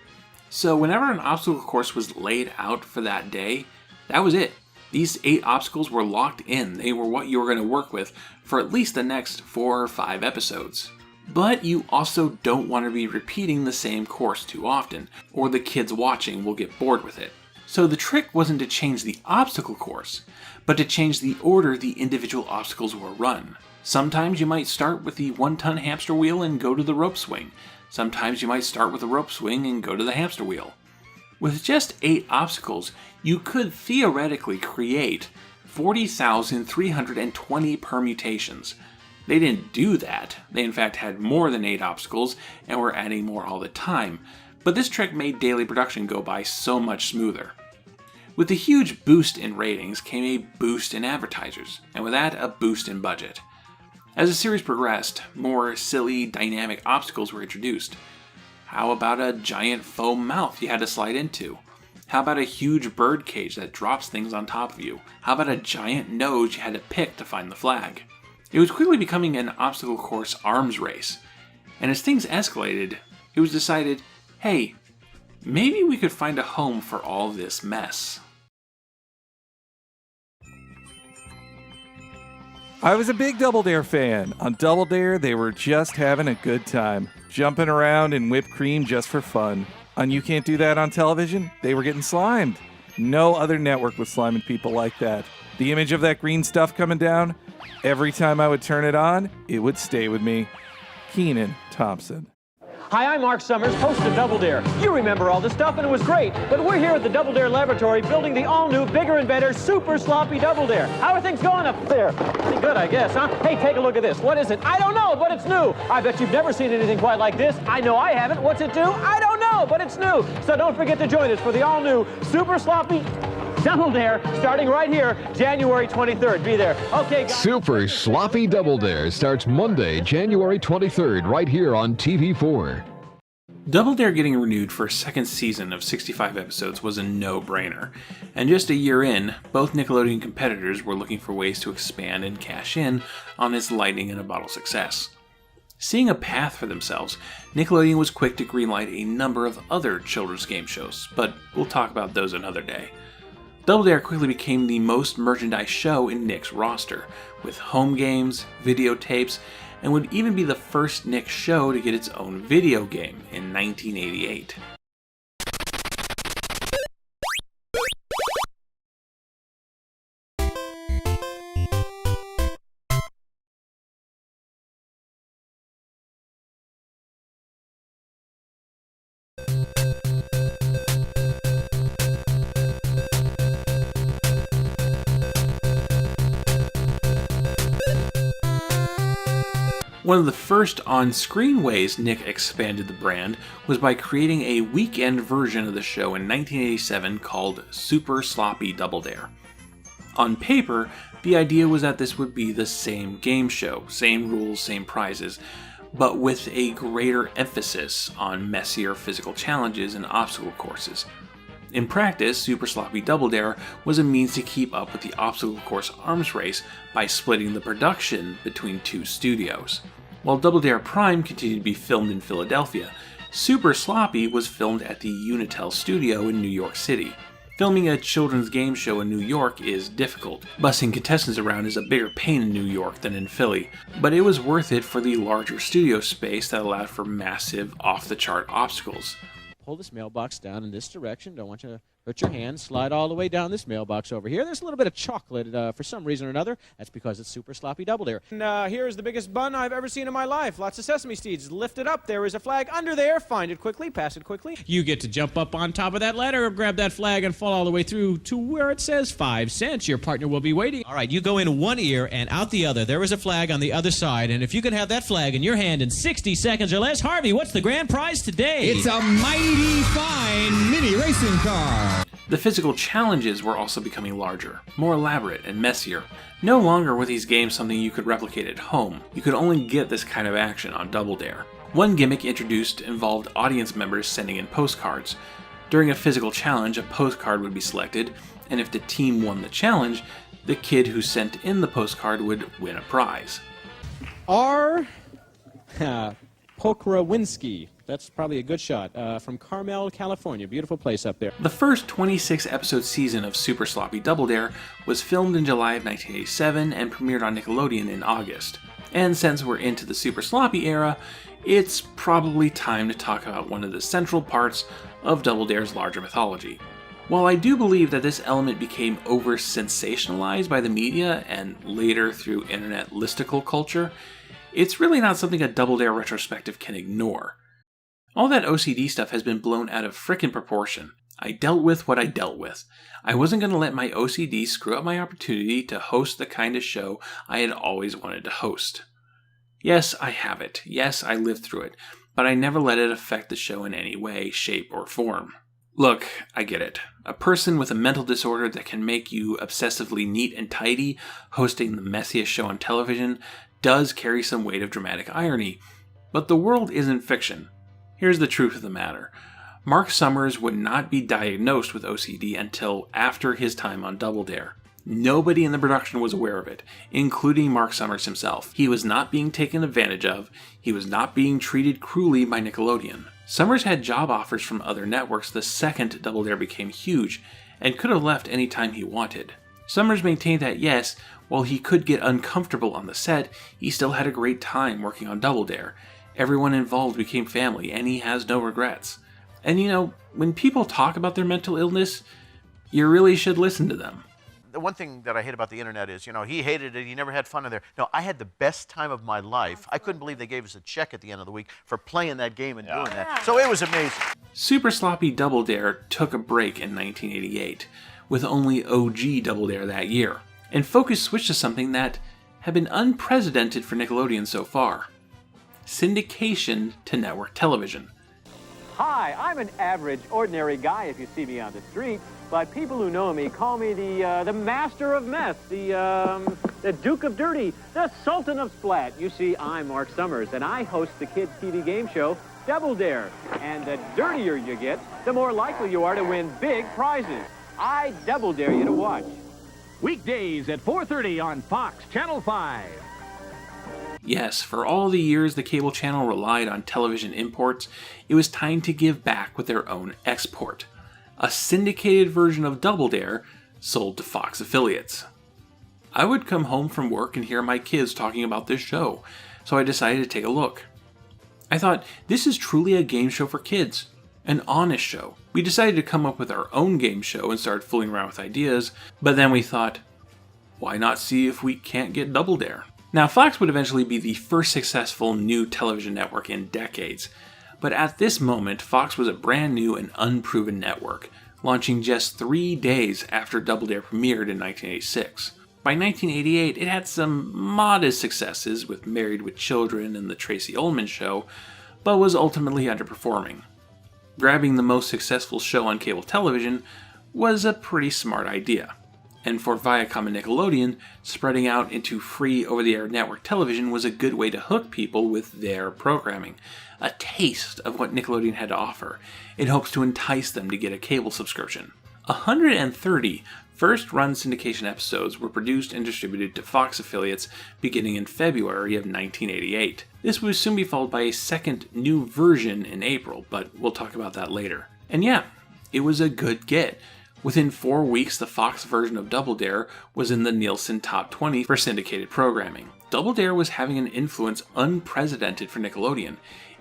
So whenever an obstacle course was laid out for that day, that was it. These 8 obstacles were locked in. They were what you were going to work with for at least the next 4 or 5 episodes. But you also don't want to be repeating the same course too often, or the kids watching will get bored with it. So the trick wasn't to change the obstacle course, but to change the order the individual obstacles were run. Sometimes you might start with the 1-ton hamster wheel and go to the rope swing. Sometimes you might start with the rope swing and go to the hamster wheel. With just 8 obstacles, you could theoretically create 40,320 permutations. They didn't do that. They in fact had more than 8 obstacles and were adding more all the time. But this trick made daily production go by so much smoother. With the huge boost in ratings came a boost in advertisers, and with that, a boost in budget. As the series progressed, more silly, dynamic obstacles were introduced. How about a giant foam mouth you had to slide into? How about a huge bird cage that drops things on top of you? How about a giant nose you had to pick to find the flag? It was quickly becoming an obstacle course arms race, and as things escalated, it was decided, hey, maybe we could find a home for all this mess. I was a big Double Dare fan. On Double Dare, they were just having a good time, jumping around in whipped cream just for fun. On You Can't Do That on television, they were getting slimed. No other network was sliming people like that. The image of that green stuff coming down, every time I would turn it on, it would stay with me. Keenan Thompson. Hi, I'm Mark Summers, host of Double Dare. You remember all this stuff, and it was great. But we're here at the Double Dare Laboratory building the all-new, bigger and better, super sloppy Double Dare. How are things going up there? Pretty good, I guess, huh? Hey, take a look at this. What is it? I don't know, but it's new. I bet you've never seen anything quite like this. I know I haven't. What's it do? I don't know, but it's new. So don't forget to join us for the all-new, super sloppy Double Dare, starting right here, January 23rd. Be there. Okay, guys. Super Sloppy Double Dare starts Monday, January 23rd, right here on TV4. Double Dare getting renewed for a second season of 65 episodes was a no-brainer, and just a year in, both Nickelodeon competitors were looking for ways to expand and cash in on its lightning-in-a-bottle success. Seeing a path for themselves, Nickelodeon was quick to greenlight a number of other children's game shows, but we'll talk about those another day. Double Dare quickly became the most merchandised show in Nick's roster, with home games, videotapes, and would even be the first Nick show to get its own video game in 1988. One of the first on-screen ways Nick expanded the brand was by creating a weekend version of the show in 1987 called Super Sloppy Double Dare. On paper, the idea was that this would be the same game show, same rules, same prizes, but with a greater emphasis on messier physical challenges and obstacle courses. In practice, Super Sloppy Double Dare was a means to keep up with the obstacle course arms race by splitting the production between 2 studios. While Double Dare Prime continued to be filmed in Philadelphia, Super Sloppy was filmed at the Unitel studio in New York City. Filming a children's game show in New York is difficult. Bussing contestants around is a bigger pain in New York than in Philly, but it was worth it for the larger studio space that allowed for massive, off-the-chart obstacles. Pull this mailbox down in this direction. Don't want you to hurt your hand. Slide all the way down this mailbox over here. There's a little bit of chocolate for some reason or another. That's because it's Super Sloppy Double Dare. And here's the biggest bun I've ever seen in my life. Lots of sesame seeds. Lift it up. There is a flag under there. Find it quickly. Pass it quickly. You get to jump up on top of that ladder, grab that flag, and fall all the way through to where it says 5 cents. Your partner will be waiting. All right, you go in one ear and out the other. There is a flag on the other side, and if you can have that flag in your hand in 60 seconds or less, Harvey, what's the grand prize today? It's a mighty fine mini racing car. The physical challenges were also becoming larger, more elaborate, and messier. No longer were these games something you could replicate at home. You could only get this kind of action on Double Dare. One gimmick introduced involved audience members sending in postcards. During a physical challenge, a postcard would be selected, and if the team won the challenge, the kid who sent in the postcard would win a prize. R. Pokrawinski. That's probably a good shot. From Carmel, California. Beautiful place up there. The first 26-episode season of Super Sloppy Double Dare was filmed in July of 1987 and premiered on Nickelodeon in August. And since we're into the Super Sloppy era, it's probably time to talk about one of the central parts of Double Dare's larger mythology. While I do believe that this element became over-sensationalized by the media and later through internet listicle culture, it's really not something a Double Dare retrospective can ignore. All that OCD stuff has been blown out of frickin' proportion. I dealt with what I dealt with. I wasn't going to let my OCD screw up my opportunity to host the kind of show I had always wanted to host. Yes, I have it. Yes, I lived through it. But I never let it affect the show in any way, shape, or form. Look, I get it. A person with a mental disorder that can make you obsessively neat and tidy, hosting the messiest show on television, does carry some weight of dramatic irony. But the world isn't fiction. Here's the truth of the matter. Mark Summers would not be diagnosed with OCD until after his time on Double Dare. Nobody in the production was aware of it, including Mark Summers himself. He was not being taken advantage of. He was not being treated cruelly by Nickelodeon. Summers had job offers from other networks the second Double Dare became huge, and could have left any time he wanted. Summers maintained that yes, while he could get uncomfortable on the set, he still had a great time working on Double Dare. Everyone involved became family, and he has no regrets. And you know, when people talk about their mental illness, you really should listen to them. The one thing that I hate about the internet is, he hated it, he never had fun in there. No, I had the best time of my life. I couldn't believe they gave us a check at the end of the week for playing that game and doing that. So it was amazing. Super Sloppy Double Dare took a break in 1988, with only OG Double Dare that year, and focus switched to something that had been unprecedented for Nickelodeon so far: syndication to network television. Hi, I'm an average, ordinary guy if you see me on the street, but people who know me call me the master of mess, the Duke of Dirty, the Sultan of Splat. You see, I'm Mark Summers, and I host the kids' TV game show, Double Dare. And the dirtier you get, the more likely you are to win big prizes. I double dare you to watch. Weekdays at 4:30 on Fox Channel 5. Yes, for all the years the cable channel relied on television imports, it was time to give back with their own export. A syndicated version of Double Dare sold to Fox affiliates. I would come home from work and hear my kids talking about this show, so I decided to take a look. I thought, this is truly a game show for kids. An honest show. We decided to come up with our own game show and start fooling around with ideas, but then we thought, why not see if we can't get Double Dare? Now, Fox would eventually be the first successful new television network in decades, but at this moment, Fox was a brand new and unproven network, launching just 3 days after Double Dare premiered in 1986. By 1988, it had some modest successes with Married with Children and The Tracy Ullman Show, but was ultimately underperforming. Grabbing the most successful show on cable television was a pretty smart idea. And for Viacom and Nickelodeon, spreading out into free over-the-air network television was a good way to hook people with their programming, a taste of what Nickelodeon had to offer, in hopes to entice them to get a cable subscription. 130 first-run syndication episodes were produced and distributed to Fox affiliates beginning in February of 1988. This would soon be followed by a second new version in April, but we'll talk about that later. And yeah, it was a good get. Within 4 weeks, the Fox version of Double Dare was in the Nielsen Top 20 for syndicated programming. Double Dare was having an influence unprecedented for Nickelodeon.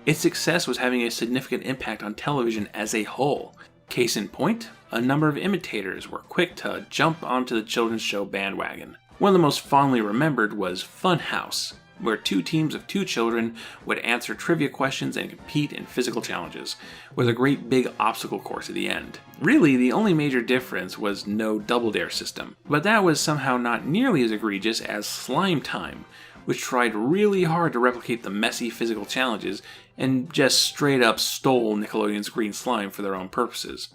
Its success was having a significant impact on television as a whole. Case in point, a number of imitators were quick to jump onto the children's show bandwagon. One of the most fondly remembered was Fun House, where 2 teams of 2 children would answer trivia questions and compete in physical challenges, with a great big obstacle course at the end. Really, the only major difference was no Double Dare system, but that was somehow not nearly as egregious as Slime Time, which tried really hard to replicate the messy physical challenges and just straight up stole Nickelodeon's green slime for their own purposes.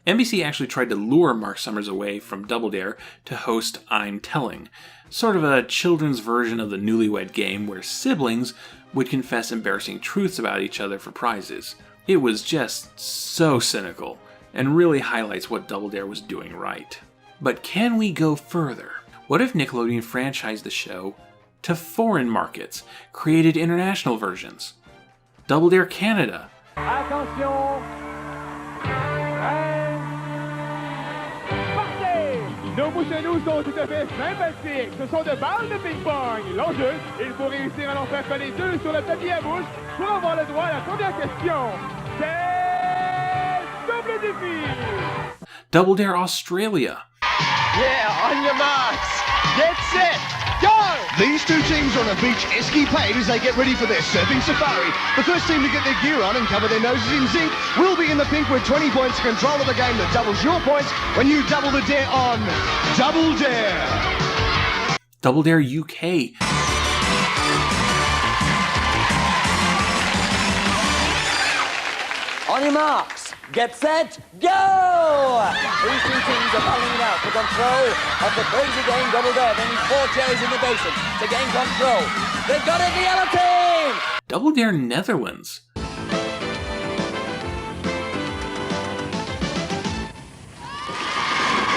NBC actually tried to lure Mark Summers away from Double Dare to host I'm Telling, sort of a children's version of the Newlywed Game where siblings would confess embarrassing truths about each other for prizes. It was just so cynical, and really highlights what Double Dare was doing right. But can we go further? What if Nickelodeon franchised the show to foreign markets, created international versions? Double Dare Canada. Attention! Nos mouchonous sont tout à fait sympathiques. Ce sont de balles de ping-pong. L'enjeu, il faut réussir à en faire coller 2 sur le papier à mouche pour avoir le droit à la première question. C'est double défi. Double Dare Australia. Yeah, on your marks. Get set. Go! These two teams are on a beach escapade as they get ready for their surfing safari. The first team to get their gear on and cover their noses in zinc will be in the pink with 20 points to control of the game that doubles your points when you double the dare on Double Dare. Double Dare UK. On your marks, get set, go! These two teams are battling it out for control of the crazy game Double Dare. They need 4 cherries in the basin to gain control. They've got it, the yellow team! Double Dare Netherlands.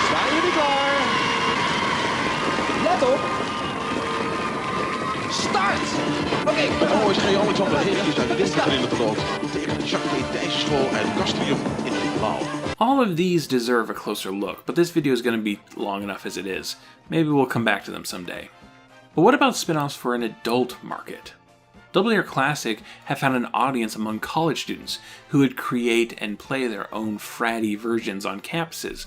Zijn jullie klaar? Let op! Start! Oké. Oh, is geen Alexander Heertjes uit de district in het verloop. Tegen Jacques D. Thijsschool en Castrium in Litwaal. All of these deserve a closer look, but this video is going to be long enough as it is. Maybe we'll come back to them someday. But what about spin-offs for an adult market? Double Dare Classic have found an audience among college students who would create and play their own fratty versions on campuses,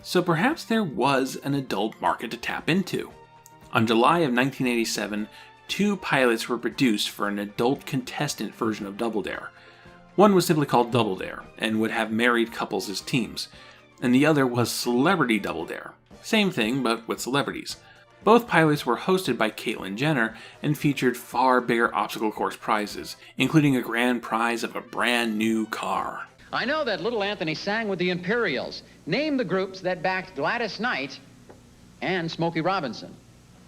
so perhaps there was an adult market to tap into. On July of 1987, 2 pilots were produced for an adult contestant version of Double Dare. One was simply called Double Dare and would have married couples as teams, and the other was Celebrity Double Dare. Same thing, but with celebrities. Both pilots were hosted by Caitlyn Jenner and featured far bigger obstacle course prizes, including a grand prize of a brand new car. I know that little Anthony sang with the Imperials. Name the groups that backed Gladys Knight and Smokey Robinson.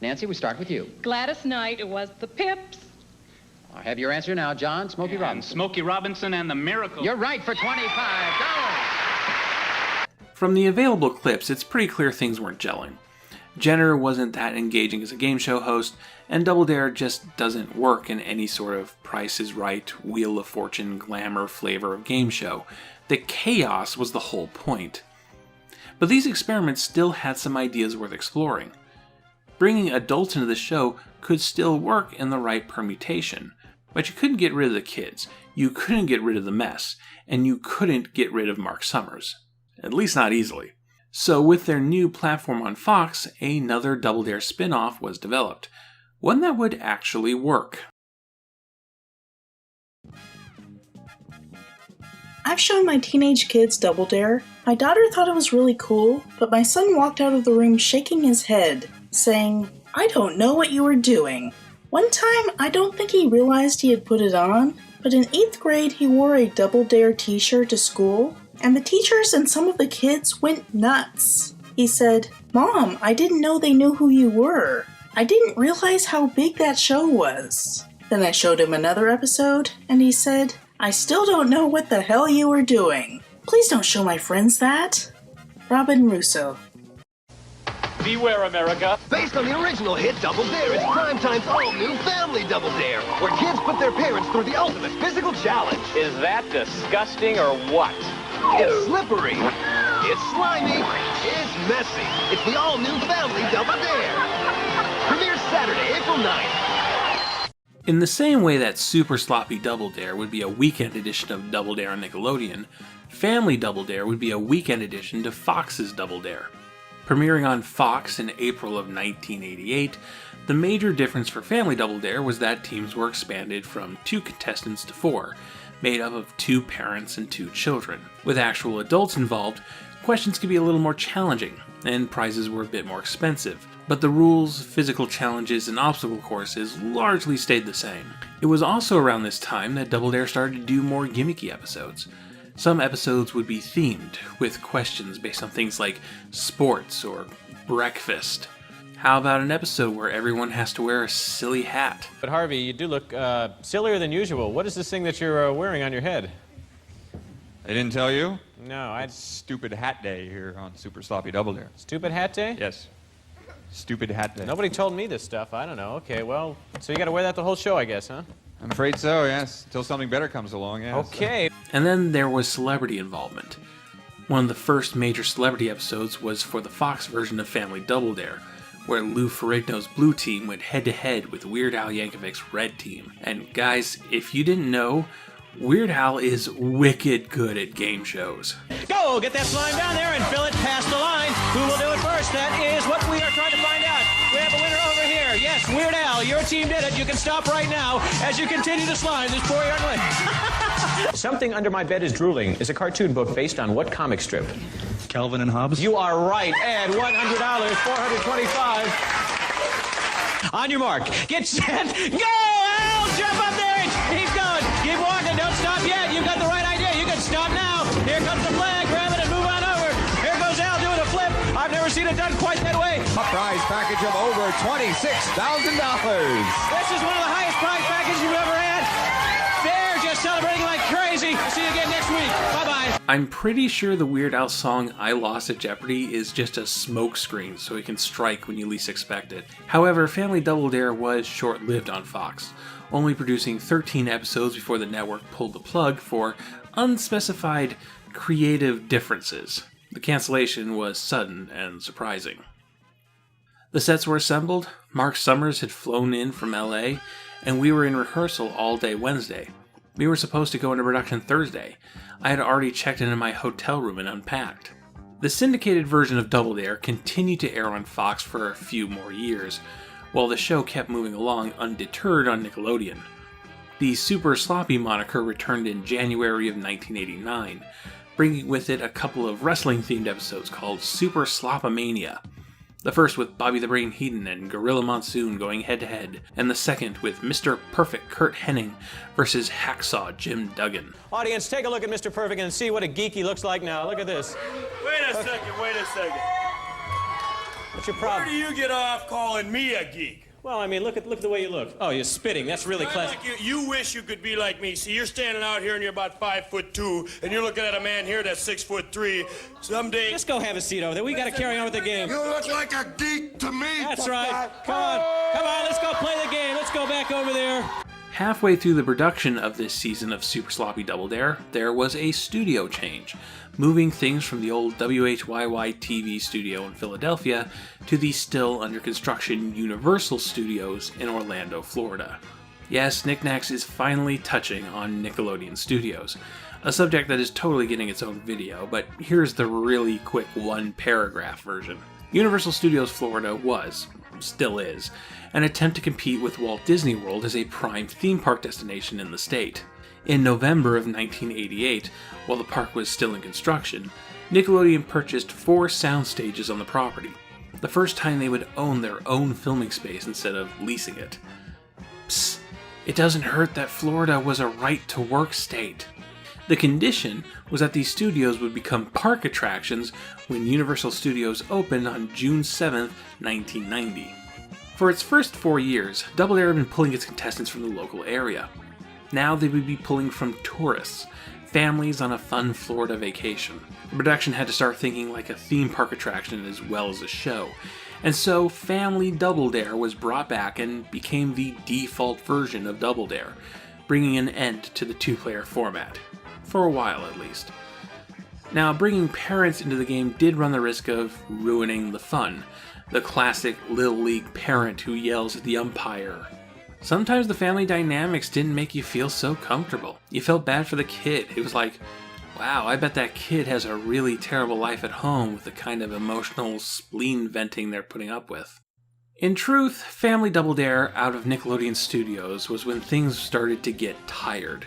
Nancy, we start with you. Gladys Knight, it was the Pips. I have your answer now, John. Smokey Robinson. Smokey Robinson and the Miracles. You're right for 25. From the available clips, it's pretty clear things weren't gelling. Jenner wasn't that engaging as a game show host, and Double Dare just doesn't work in any sort of Price is Right, Wheel of Fortune, glamour flavor of game show. The chaos was the whole point. But these experiments still had some ideas worth exploring. Bringing adults into the show could still work in the right permutation, but you couldn't get rid of the kids, you couldn't get rid of the mess, and you couldn't get rid of Mark Summers. At least not easily. So with their new platform on Fox, another Double Dare spin-off was developed. One that would actually work. I've shown my teenage kids Double Dare. My daughter thought it was really cool, but my son walked out of the room shaking his head, saying, "I don't know what you were doing." One time, I don't think he realized he had put it on, but in 8th grade he wore a Double Dare t-shirt to school, and the teachers and some of the kids went nuts. He said, "Mom, I didn't know they knew who you were. I didn't realize how big that show was." Then I showed him another episode, and he said, "I still don't know what the hell you were doing. Please don't show my friends that." Robin Russo. Beware, America. Based on the original hit Double Dare, it's Primetime's all-new family Double Dare, where kids put their parents through the ultimate physical challenge. Is that disgusting or what? It's slippery, it's slimy, it's messy. It's the all-new family Double Dare. Premieres Saturday, April 9th. In the same way that Super Sloppy Double Dare would be a weekend edition of Double Dare on Nickelodeon, Family Double Dare would be a weekend edition to Fox's Double Dare. Premiering on Fox in April of 1988, the major difference for Family Double Dare was that teams were expanded from 2 contestants to 4, made up of 2 parents and 2 children. With actual adults involved, questions could be a little more challenging, and prizes were a bit more expensive. But the rules, physical challenges, and obstacle courses largely stayed the same. It was also around this time that Double Dare started to do more gimmicky episodes. Some episodes would be themed, with questions based on things like sports or breakfast. How about an episode where everyone has to wear a silly hat? But Harvey, you do look sillier than usual. What is this thing that you're wearing on your head? They didn't tell you? No, It's Stupid Hat Day here on Super Sloppy Double Dare. Stupid Hat Day? Yes. stupid hat day. Nobody told me this stuff. I don't know. Okay, well, so you got to wear that the whole show, I guess, huh? I'm afraid so, yes. Until something better comes along, yes. Okay. And then there was celebrity involvement. One of the first major celebrity episodes was for the Fox version of Family Double Dare, where Lou Ferrigno's blue team went head-to-head with Weird Al Yankovic's red team. And guys, if you didn't know, Weird Al is wicked good at game shows. Go! Get that slime down there and fill it past the line. Who will do it first? That is what we are trying to find out. We have a winner over here. Yes, Weird Al, your team did it. You can stop right now as you continue to slime this poor young lady. Something Under My Bed is Drooling is a cartoon book based on what comic strip? Calvin and Hobbes. You are right. And $100, $425. On your mark. Get set. Go! Al, jump up there. He's going. Keep walking. Don't stop yet. You've got the right idea. You can stop now. Here comes the flag. Grab it and move on over. Here goes Al doing a flip. I've never seen it done quite that way. A prize package of over $26,000. This is one of the highest prize packages you've ever had. They're just celebrating like crazy. See you again next week. Bye-bye. I'm pretty sure the Weird Al song I Lost at Jeopardy is just a smokescreen so he can strike when you least expect it. However, Family Double Dare was short-lived on Fox, only producing 13 episodes before the network pulled the plug for unspecified creative differences. The cancellation was sudden and surprising. The sets were assembled, Mark Summers had flown in from LA, and we were in rehearsal all day Wednesday. We were supposed to go into production Thursday. I had already checked into my hotel room and unpacked. The syndicated version of Double Dare continued to air on Fox for a few more years, while the show kept moving along undeterred on Nickelodeon. The Super Sloppy moniker returned in January of 1989, bringing with it a couple of wrestling-themed episodes called Super Slopomania. The first with Bobby the Brain Heenan and Gorilla Monsoon going head-to-head, and the second with Mr. Perfect Kurt Hennig versus Hacksaw Jim Duggan. Audience, take a look at Mr. Perfect and see what a geek he looks like now. Look at this. Wait a second. What's your problem? Where do you get off calling me a geek? Well, I mean, look at the way you look. Oh, you're spitting. That's really classic. Like you wish you could be like me. See, you're standing out here and you're about 5'2", and you're looking at a man here that's 6'3". Someday. Just go have a seat over there. We got to carry on with the game. You look like a geek to me. That's right. Come on. Let's go play the game. Let's go back over there. Halfway through the production of this season of Super Sloppy Double Dare, there was a studio change, moving things from the old WHYY TV studio in Philadelphia to the still under construction Universal Studios in Orlando, Florida. Yes, Nick Knacks is finally touching on Nickelodeon Studios, a subject that is totally getting its own video, but here's the really quick one-paragraph version. Universal Studios Florida was, still is, an attempt to compete with Walt Disney World as a prime theme park destination in the state. In November of 1988, while the park was still in construction, Nickelodeon purchased 4 sound stages on the property, the first time they would own their own filming space instead of leasing it. Psst, it doesn't hurt that Florida was a right-to-work state. The condition was that these studios would become park attractions when Universal Studios opened on June 7, 1990. For its first 4 years, Double Dare had been pulling its contestants from the local area. Now they would be pulling from tourists, families on a fun Florida vacation. The production had to start thinking like a theme park attraction as well as a show, and so Family Double Dare was brought back and became the default version of Double Dare, bringing an end to the 2-player format. For a while at least. Now, bringing parents into the game did run the risk of ruining the fun. The classic Little League parent who yells at the umpire. Sometimes the family dynamics didn't make you feel so comfortable. You felt bad for the kid. It was like, wow, I bet that kid has a really terrible life at home with the kind of emotional spleen venting they're putting up with. In truth, Family Double Dare out of Nickelodeon Studios was when things started to get tired.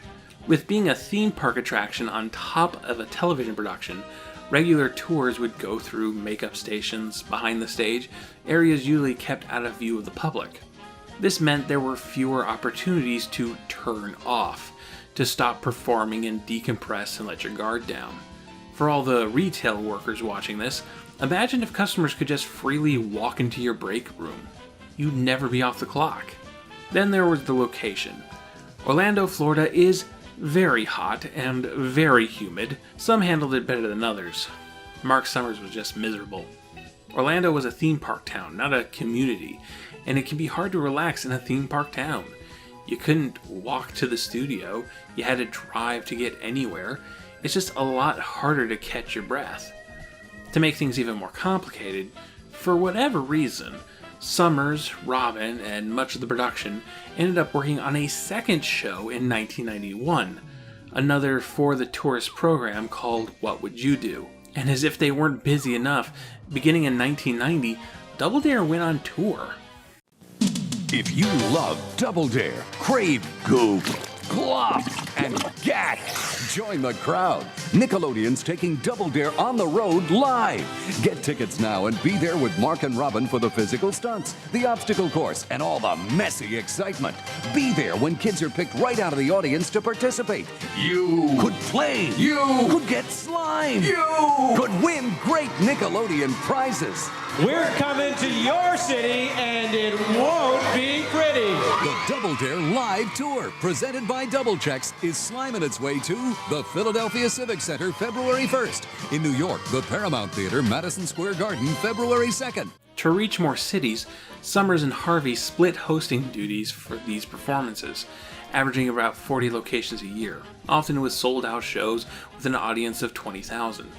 With being a theme park attraction on top of a television production, regular tours would go through makeup stations, behind the stage, areas usually kept out of view of the public. This meant there were fewer opportunities to turn off, to stop performing and decompress and let your guard down. For all the retail workers watching this, imagine if customers could just freely walk into your break room. You'd never be off the clock. Then there was the location. Orlando, Florida is very hot and very humid. Some handled it better than others. Mark Summers was just miserable. Orlando was a theme park town, not a community, and it can be hard to relax in a theme park town. You couldn't walk to the studio, you had to drive to get anywhere. It's just a lot harder to catch your breath. To make things even more complicated, for whatever reason, Summers, Robin, and much of the production ended up working on a second show in 1991, another for the tourist program called What Would You Do? And as if they weren't busy enough, beginning in 1990, Double Dare went on tour. If you love Double Dare, crave goof, glop, and gat, join the crowd. Nickelodeon's taking Double Dare on the road live. Get tickets now and be there with Mark and Robin for the physical stunts, the obstacle course, and all the messy excitement. Be there when kids are picked right out of the audience to participate. You could play. You could get slimed. You could win great Nickelodeon prizes. We're coming to your city, and it won't be pretty. The Double Dare Live Tour, presented by Double Checks, is sliming its way to the Philadelphia Civic Center February 1st. In New York, the Paramount Theater, Madison Square Garden, February 2nd. To reach more cities, Summers and Harvey split hosting duties for these performances, averaging about 40 locations a year, often with sold-out shows with an audience of 20,000.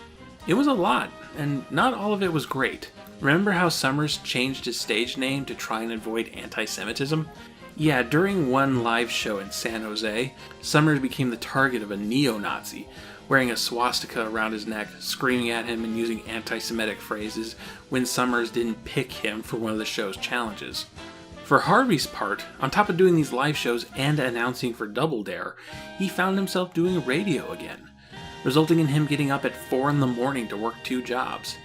It was a lot, and not all of it was great. Remember how Summers changed his stage name to try and avoid anti-Semitism? Yeah, during one live show in San Jose, Summers became the target of a neo-Nazi, wearing a swastika around his neck, screaming at him and using anti-Semitic phrases when Summers didn't pick him for one of the show's challenges. For Harvey's part, on top of doing these live shows and announcing for Double Dare, he found himself doing radio again, resulting in him getting up at 4 a.m. to work 2 jobs.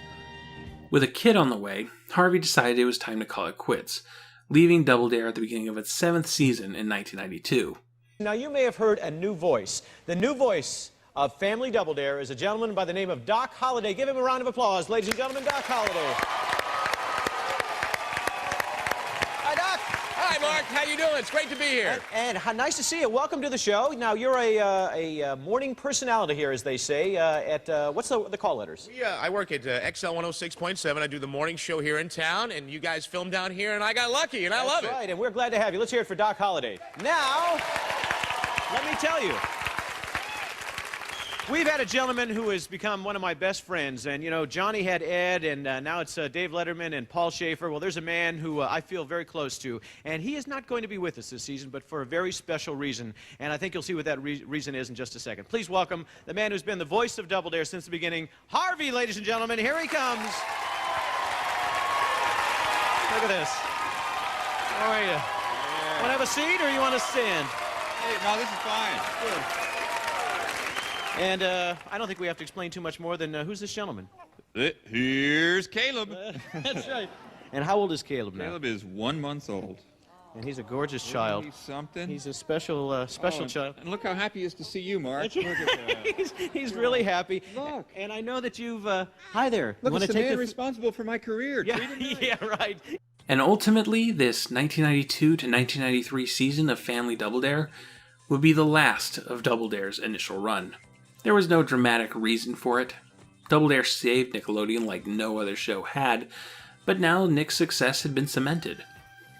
With a kid on the way, Harvey decided it was time to call it quits, leaving Double Dare at the beginning of its 7th season in 1992. Now, you may have heard a new voice. The new voice of Family Double Dare is a gentleman by the name of Doc Holliday. Give him a round of applause, ladies and gentlemen, Doc Holliday. Hi, Doc. Hi, Mark. How you doing? It's great to be here. And nice to see you. Welcome to the show. Now, you're a morning personality here, as they say, at, what's the call letters? I work at XL 106.7. I do the morning show here in town, and you guys film down here, and I got lucky, and I love it. That's right, and we're glad to have you. Let's hear it for Doc Holliday. Now, let me tell you. We've had a gentleman who has become one of my best friends, and you know, Johnny had Ed, and now it's Dave Letterman and Paul Schaefer. Well, there's a man who I feel very close to, and he is not going to be with us this season, but for a very special reason, and I think you'll see what that reason is in just a second. Please welcome the man who's been the voice of Double Dare since the beginning, Harvey, ladies and gentlemen. Here he comes. Look at this. How are you? Want to have a seat, or you want to stand? Hey, no, this is fine. Good. And I don't think we have to explain too much more than who's this gentleman? Here's Caleb. That's right. And how old is Caleb now? Caleb is 1 month old. And he's a gorgeous child. He's something. He's a special child. And look how happy he is to see you, Mark. Look at that. he's really happy. Look. And I know that you've... hi there. Look, it's the man responsible for my career. Yeah, yeah, right. And ultimately, this 1992 to 1993 season of Family Double Dare would be the last of Double Dare's initial run. There was no dramatic reason for it. Double Dare saved Nickelodeon like no other show had, but now Nick's success had been cemented.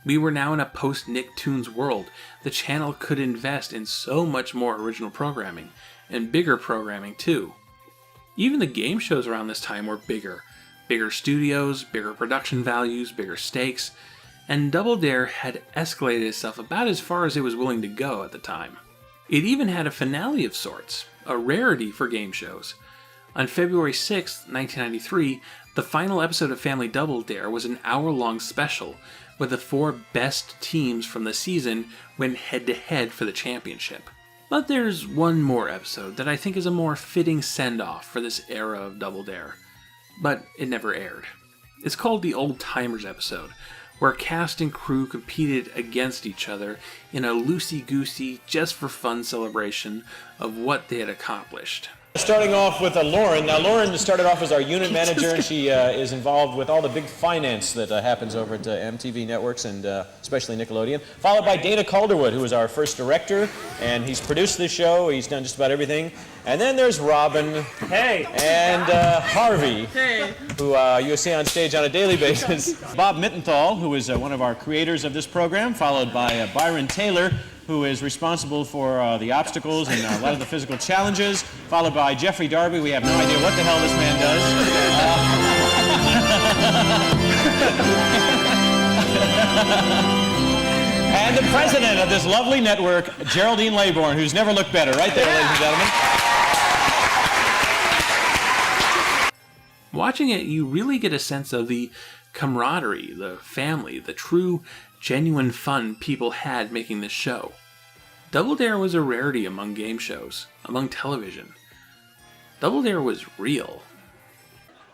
We were now in a post-Nicktoons world. The channel could invest in so much more original programming, and bigger programming too. Even the game shows around this time were bigger. Bigger studios, bigger production values, bigger stakes, and Double Dare had escalated itself about as far as it was willing to go at the time. It even had a finale of sorts, a rarity for game shows. On February 6, 1993, the final episode of Family Double Dare was an hour-long special where the 4 best teams from the season went head-to-head for the championship. But there's one more episode that I think is a more fitting send-off for this era of Double Dare. But it never aired. It's called the Old Timers episode, where cast and crew competed against each other in a loosey-goosey, just-for-fun celebration of what they had accomplished. Starting off with Lauren. Now, Lauren started off as our unit manager, and she is involved with all the big finance that happens over at MTV Networks and especially Nickelodeon. Followed by Dana Calderwood, who was our first director, and he's produced this show. He's done just about everything. And then there's Robin. Hey. And Harvey. Hey. Who you see on stage on a daily basis. Bob Mittenthal, who is one of our creators of this program, followed by Byron Taylor, who is responsible for the obstacles and a lot of the physical challenges, followed by Jeffrey Darby. We have no idea what the hell this man does. And the president of this lovely network, Geraldine Laybourne, who's never looked better. Right there, ladies and gentlemen. Watching it, you really get a sense of the camaraderie, the family, the true, genuine fun people had making this show. Double Dare was a rarity among game shows, among television. Double Dare was real.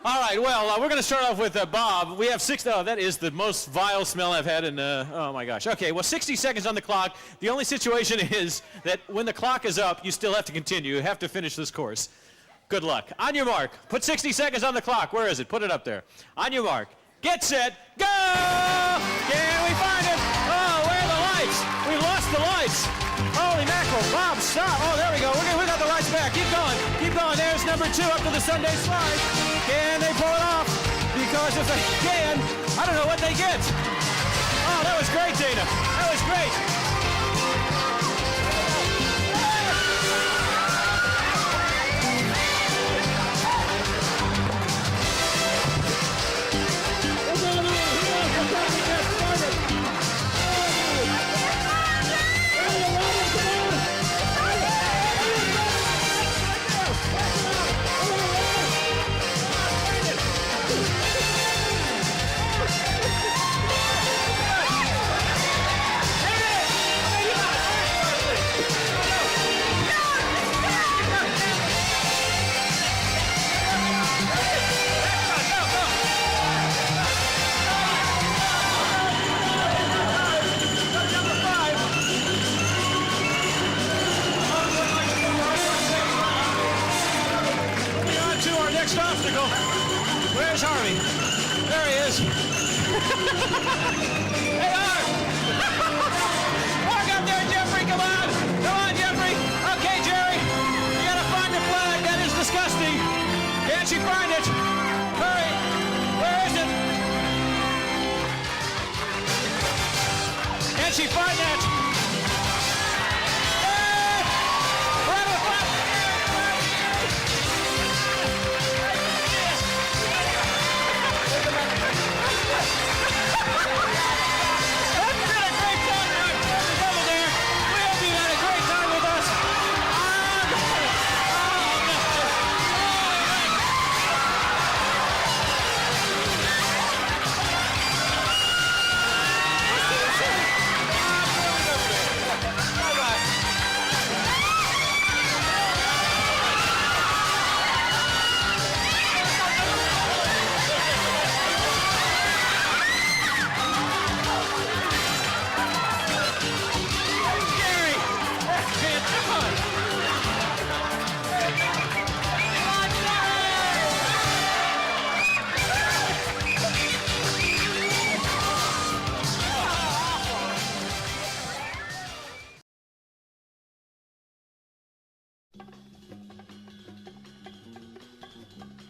All right, well, we're going to start off with Bob. We have that is the most vile smell I've had in, oh my gosh. Okay, well, 60 seconds on the clock. The only situation is that when the clock is up, you still have to continue. You have to finish this course. Good luck. On your mark. Put 60 seconds on the clock. Where is it? Put it up there. On your mark. Get set. Go! Can we find it? Oh, where are the lights? We lost the lights. Holy mackerel. Bob, stop. Oh, there we go. We got the lights back. Keep going. Keep going. There's number 2 up to the Sunday slide. Can they pull it off? Because if they can, I don't know what they get. Oh, that was great, Dana. That was great. Obstacle. Where's Harvey? There he is. Hey, Art! Walk up there, Jeffrey, come on! Come on, Jeffrey! Okay, Jerry, you gotta find the flag. That is disgusting. Can't you find it? Hurry! Where is it? Can't she find that?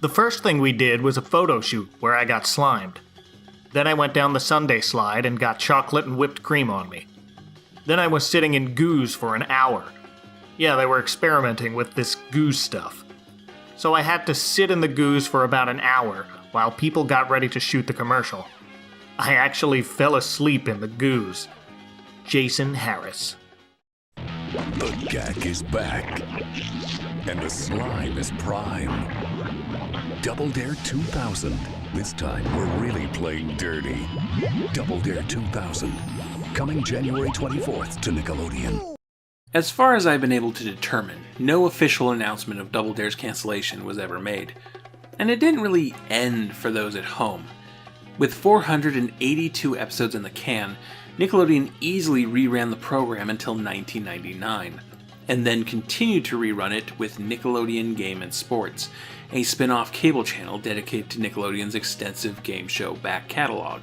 The first thing we did was a photo shoot where I got slimed. Then I went down the Sunday slide and got chocolate and whipped cream on me. Then I was sitting in goos for an hour. Yeah, they were experimenting with this goose stuff. So I had to sit in the goose for about an hour while people got ready to shoot the commercial. I actually fell asleep in the goose. Jason Harris. The gag is back, and the slime is prime. Double Dare 2000. This time, we're really playing dirty. Double Dare 2000. Coming January 24th to Nickelodeon. As far as I've been able to determine, no official announcement of Double Dare's cancellation was ever made. And it didn't really end for those at home. With 482 episodes in the can, Nickelodeon easily reran the program until 1999, and then continued to rerun it with Nickelodeon Game and Sports, a spin-off cable channel dedicated to Nickelodeon's extensive game show back catalog.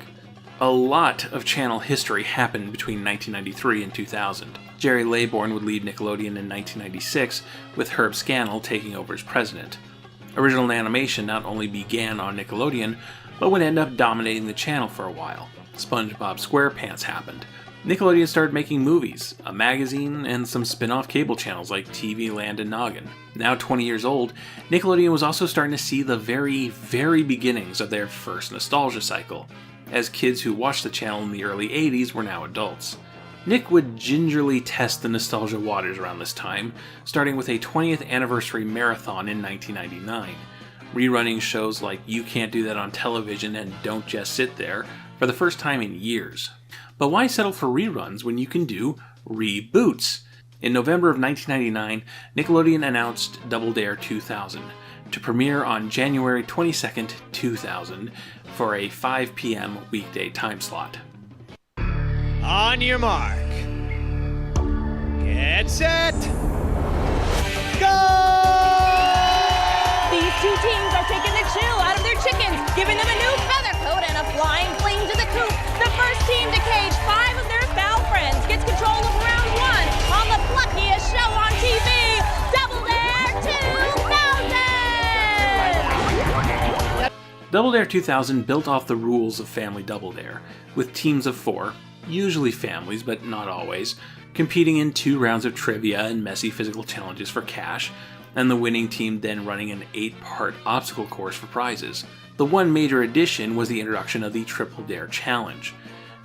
A lot of channel history happened between 1993 and 2000. Gerry Laybourne would leave Nickelodeon in 1996, with Herb Scannell taking over as president. Original animation not only began on Nickelodeon, but would end up dominating the channel for a while. SpongeBob SquarePants happened. Nickelodeon started making movies, a magazine, and some spin-off cable channels like TV Land and Noggin. Now 20 years old, Nickelodeon was also starting to see the very, very beginnings of their first nostalgia cycle, as kids who watched the channel in the early 80s were now adults. Nick would gingerly test the nostalgia waters around this time, starting with a 20th anniversary marathon in 1999, rerunning shows like You Can't Do That on Television and Don't Just Sit There for the first time in years. But why settle for reruns when you can do reboots? In November of 1999, Nickelodeon announced Double Dare 2000 to premiere on January 22nd, 2000 for a 5 p.m. weekday time slot. On your mark. Get set. Go! These two teams are taking the chill out of their chickens, giving them a new feather coat and a flying plane to the coop. The first team to cage 5 of their foul friends gets control of round 1 on the pluckiest show on TV, Double Dare 2000! Double Dare 2000 built off the rules of Family Double Dare, with teams of 4, usually families but not always, competing in 2 rounds of trivia and messy physical challenges for cash, and the winning team then running an 8-part obstacle course for prizes. The one major addition was the introduction of the Triple Dare Challenge.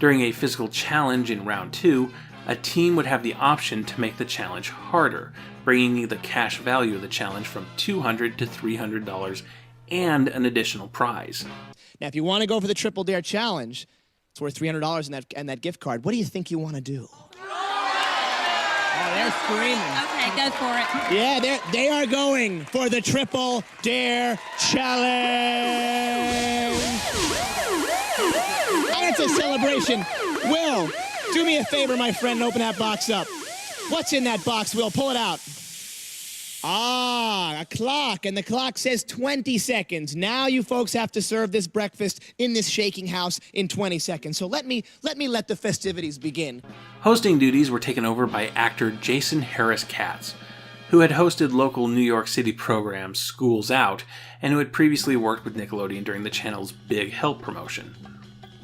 During a physical challenge in round 2, a team would have the option to make the challenge harder, bringing the cash value of the challenge from $200 to $300 and an additional prize. Now, if you want to go for the Triple Dare Challenge, it's worth $300 and that gift card. What do you think you want to do? Oh, they're screaming. Okay, go for it. Yeah, they are going for the Triple Dare Challenge. And it's a celebration. Will, do me a favor, my friend, and open that box up. What's in that box, Will? Pull it out. Ah, a clock, and the clock says 20 seconds. Now you folks have to serve this breakfast in this shaking house in 20 seconds. So let the festivities begin. Hosting duties were taken over by actor Jason Harris Katz, who had hosted local New York City program Schools Out, and who had previously worked with Nickelodeon during the channel's Big Help promotion.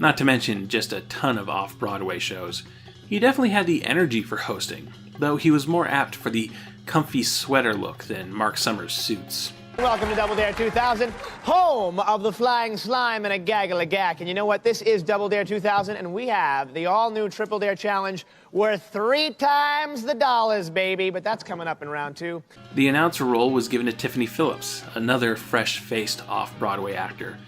Not to mention just a ton of off-Broadway shows. He definitely had the energy for hosting, though he was more apt for the comfy sweater look than Mark Summers' suits. Welcome to Double Dare 2000, home of the flying slime and a gaggle of gack. And you know what? This is Double Dare 2000, and we have the all-new Triple Dare Challenge worth 3 times the dollars, baby. But that's coming up in round 2. The announcer role was given to Tiffany Phillips, another fresh-faced off-Broadway actor.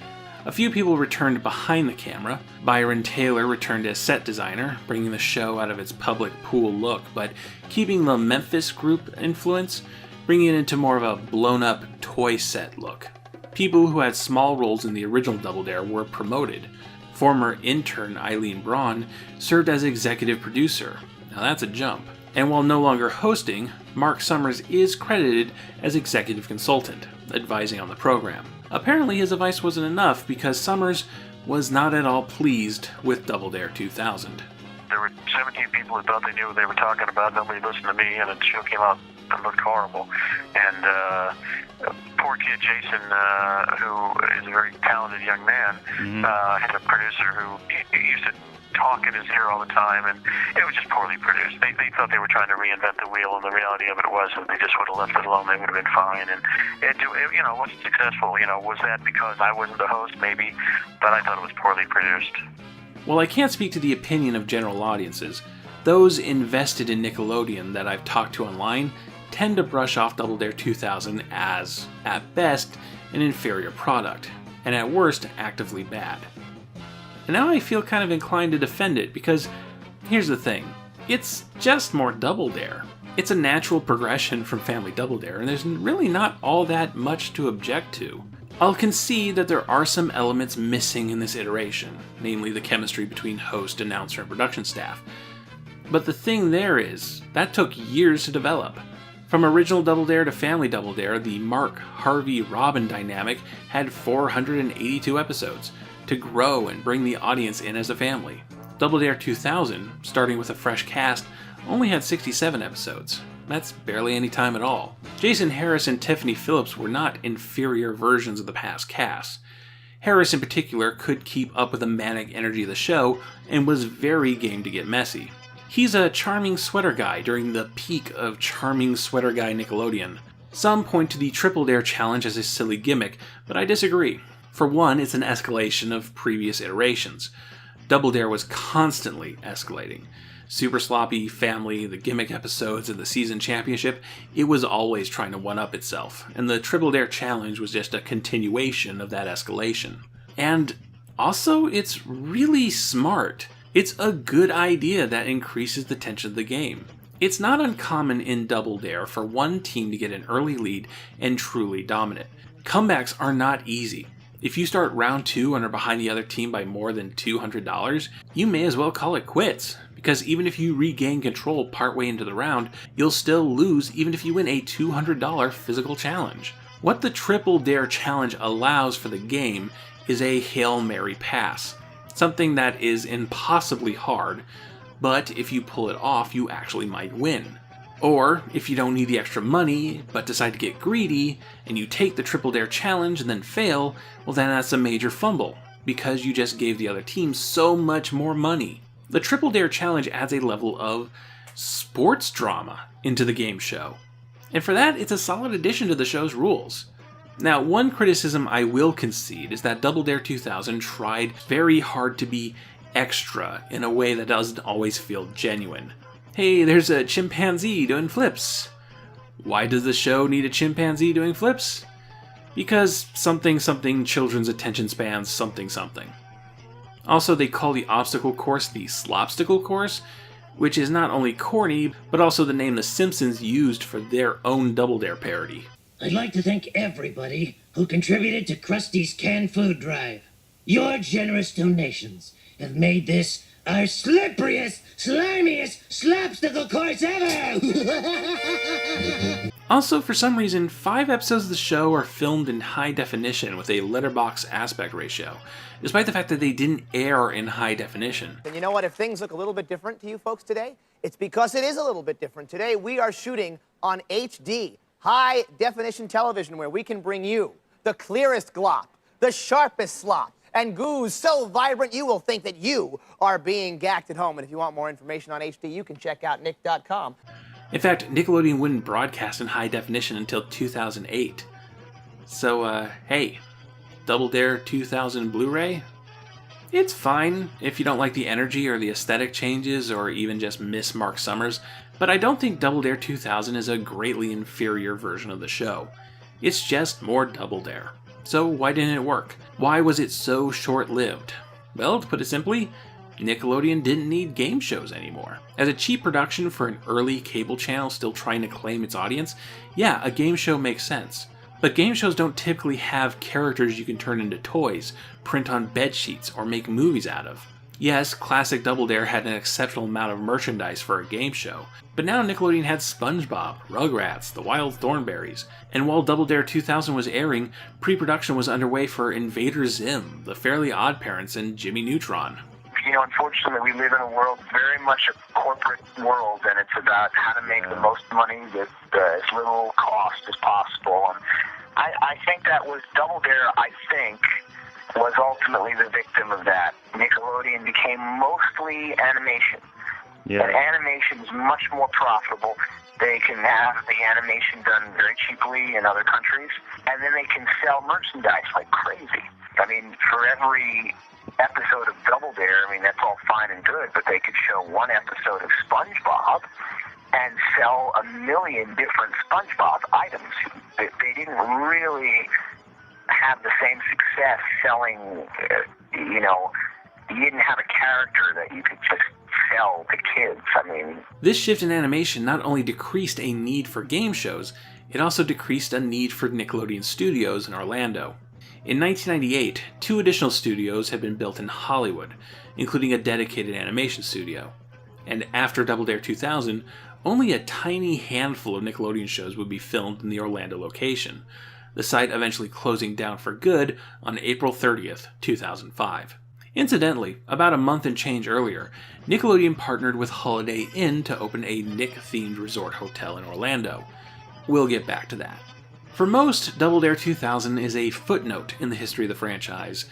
A few people returned behind the camera. Byron Taylor returned as set designer, bringing the show out of its public pool look, but keeping the Memphis group influence, bringing it into more of a blown-up toy set look. People who had small roles in the original Double Dare were promoted. Former intern Eileen Braun served as executive producer. Now that's a jump. And while no longer hosting, Mark Summers is credited as executive consultant, advising on the program. Apparently his advice wasn't enough because Summers was not at all pleased with Double Dare 2000. There were 17 people who thought they knew what they were talking about. Nobody listened to me, and the show came out and looked horrible. And poor kid Jason, who is a very talented young man, had a producer who he used to talk in his ear all the time, and it was just poorly produced. They thought they were trying to reinvent the wheel, and the reality of it was that they just would have left it alone. They would have been fine, and it wasn't successful. Was that because I wasn't the host? Maybe, but I thought it was poorly produced. While I can't speak to the opinion of general audiences, those invested in Nickelodeon that I've talked to online tend to brush off Double Dare 2000 as, at best, an inferior product, and at worst, actively bad. And now I feel kind of inclined to defend it because, here's the thing, it's just more Double Dare. It's a natural progression from Family Double Dare, and there's really not all that much to object to. I'll concede that there are some elements missing in this iteration, namely the chemistry between host, announcer, and production staff. But the thing there is, that took years to develop. From original Double Dare to Family Double Dare, the Mark, Harvey, Robin dynamic had 482 episodes to grow and bring the audience in as a family. Double Dare 2000, starting with a fresh cast, only had 67 episodes. That's barely any time at all. Jason Harris and Tiffany Phillips were not inferior versions of the past cast. Harris in particular could keep up with the manic energy of the show and was very game to get messy. He's a charming sweater guy during the peak of charming sweater guy Nickelodeon. Some point to the Triple Dare challenge as a silly gimmick, but I disagree. For one, it's an escalation of previous iterations. Double Dare was constantly escalating. Super Sloppy, Family, the gimmick episodes, and the season championship, it was always trying to one-up itself, and the Triple Dare challenge was just a continuation of that escalation. And also, it's really smart. It's a good idea that increases the tension of the game. It's not uncommon in Double Dare for one team to get an early lead and truly dominate. Comebacks are not easy. If you start round 2 and are behind the other team by more than $200, you may as well call it quits, because even if you regain control partway into the round, you'll still lose even if you win a $200 physical challenge. What the Triple Dare challenge allows for the game is a Hail Mary pass. Something that is impossibly hard, but if you pull it off, you actually might win. Or, if you don't need the extra money, but decide to get greedy, and you take the Triple Dare challenge and then fail, well then that's a major fumble, because you just gave the other team so much more money. The Triple Dare challenge adds a level of sports drama into the game show, and for that, it's a solid addition to the show's rules. Now, one criticism I will concede is that Double Dare 2000 tried very hard to be extra in a way that doesn't always feel genuine. Hey, there's a chimpanzee doing flips. Why does the show need a chimpanzee doing flips? Because something children's attention spans something. Also, they call the obstacle course the Slopsticle course, which is not only corny, but also the name the Simpsons used for their own Double Dare parody. I'd like to thank everybody who contributed to Krusty's canned food drive. Your generous donations have made this our slipperiest, slimiest slopsticle course ever! Also, for some reason, 5 episodes of the show are filmed in high definition with a letterbox aspect ratio, despite the fact that they didn't air in high definition. And you know what? If things look a little bit different to you folks today, it's because it is a little bit different. Today, we are shooting on HD. High definition television where we can bring you the clearest glop, the sharpest slop, and goos so vibrant you will think that you are being gacked at home. And if you want more information on HD, you can check out nick.com. In fact, Nickelodeon wouldn't broadcast in high definition until 2008. So, hey, Double Dare 2000 Blu-ray? It's fine if you don't like the energy or the aesthetic changes or even just miss Mark Summers, but I don't think Double Dare 2000 is a greatly inferior version of the show. It's just more Double Dare. So why didn't it work? Why was it so short-lived? Well, to put it simply, Nickelodeon didn't need game shows anymore. As a cheap production for an early cable channel still trying to claim its audience, yeah, a game show makes sense. But game shows don't typically have characters you can turn into toys, print on bed sheets, or make movies out of. Yes, classic Double Dare had an exceptional amount of merchandise for a game show, but now Nickelodeon had SpongeBob, Rugrats, The Wild Thornberrys, and while Double Dare 2000 was airing, pre-production was underway for Invader Zim, The Fairly Odd Parents, and Jimmy Neutron. You know, unfortunately, we live in a world, very much a corporate world, and it's about how to make the most money with as little cost as possible. And I think that was Double Dare, was ultimately the victim of that. Nickelodeon became mostly animation. Yeah. And animation is much more profitable. They can have the animation done very cheaply in other countries, and then they can sell merchandise like crazy. I mean, for every episode of Double Dare, I mean, that's all fine and good, but they could show one episode of SpongeBob and sell 1 million different SpongeBob items. They didn't really have the same success selling, you didn't have a character that you could just sell to kids. I mean, this shift in animation not only decreased a need for game shows, it also decreased a need for Nickelodeon Studios in Orlando. In 1998, 2 additional studios had been built in Hollywood, including a dedicated animation studio. And after Double Dare 2000, only a tiny handful of Nickelodeon shows would be filmed in the Orlando location, the site eventually closing down for good on April 30th, 2005. Incidentally, about a month and change earlier, Nickelodeon partnered with Holiday Inn to open a Nick-themed resort hotel in Orlando. We'll get back to that. For most, Double Dare 2000 is a footnote in the history of the franchise,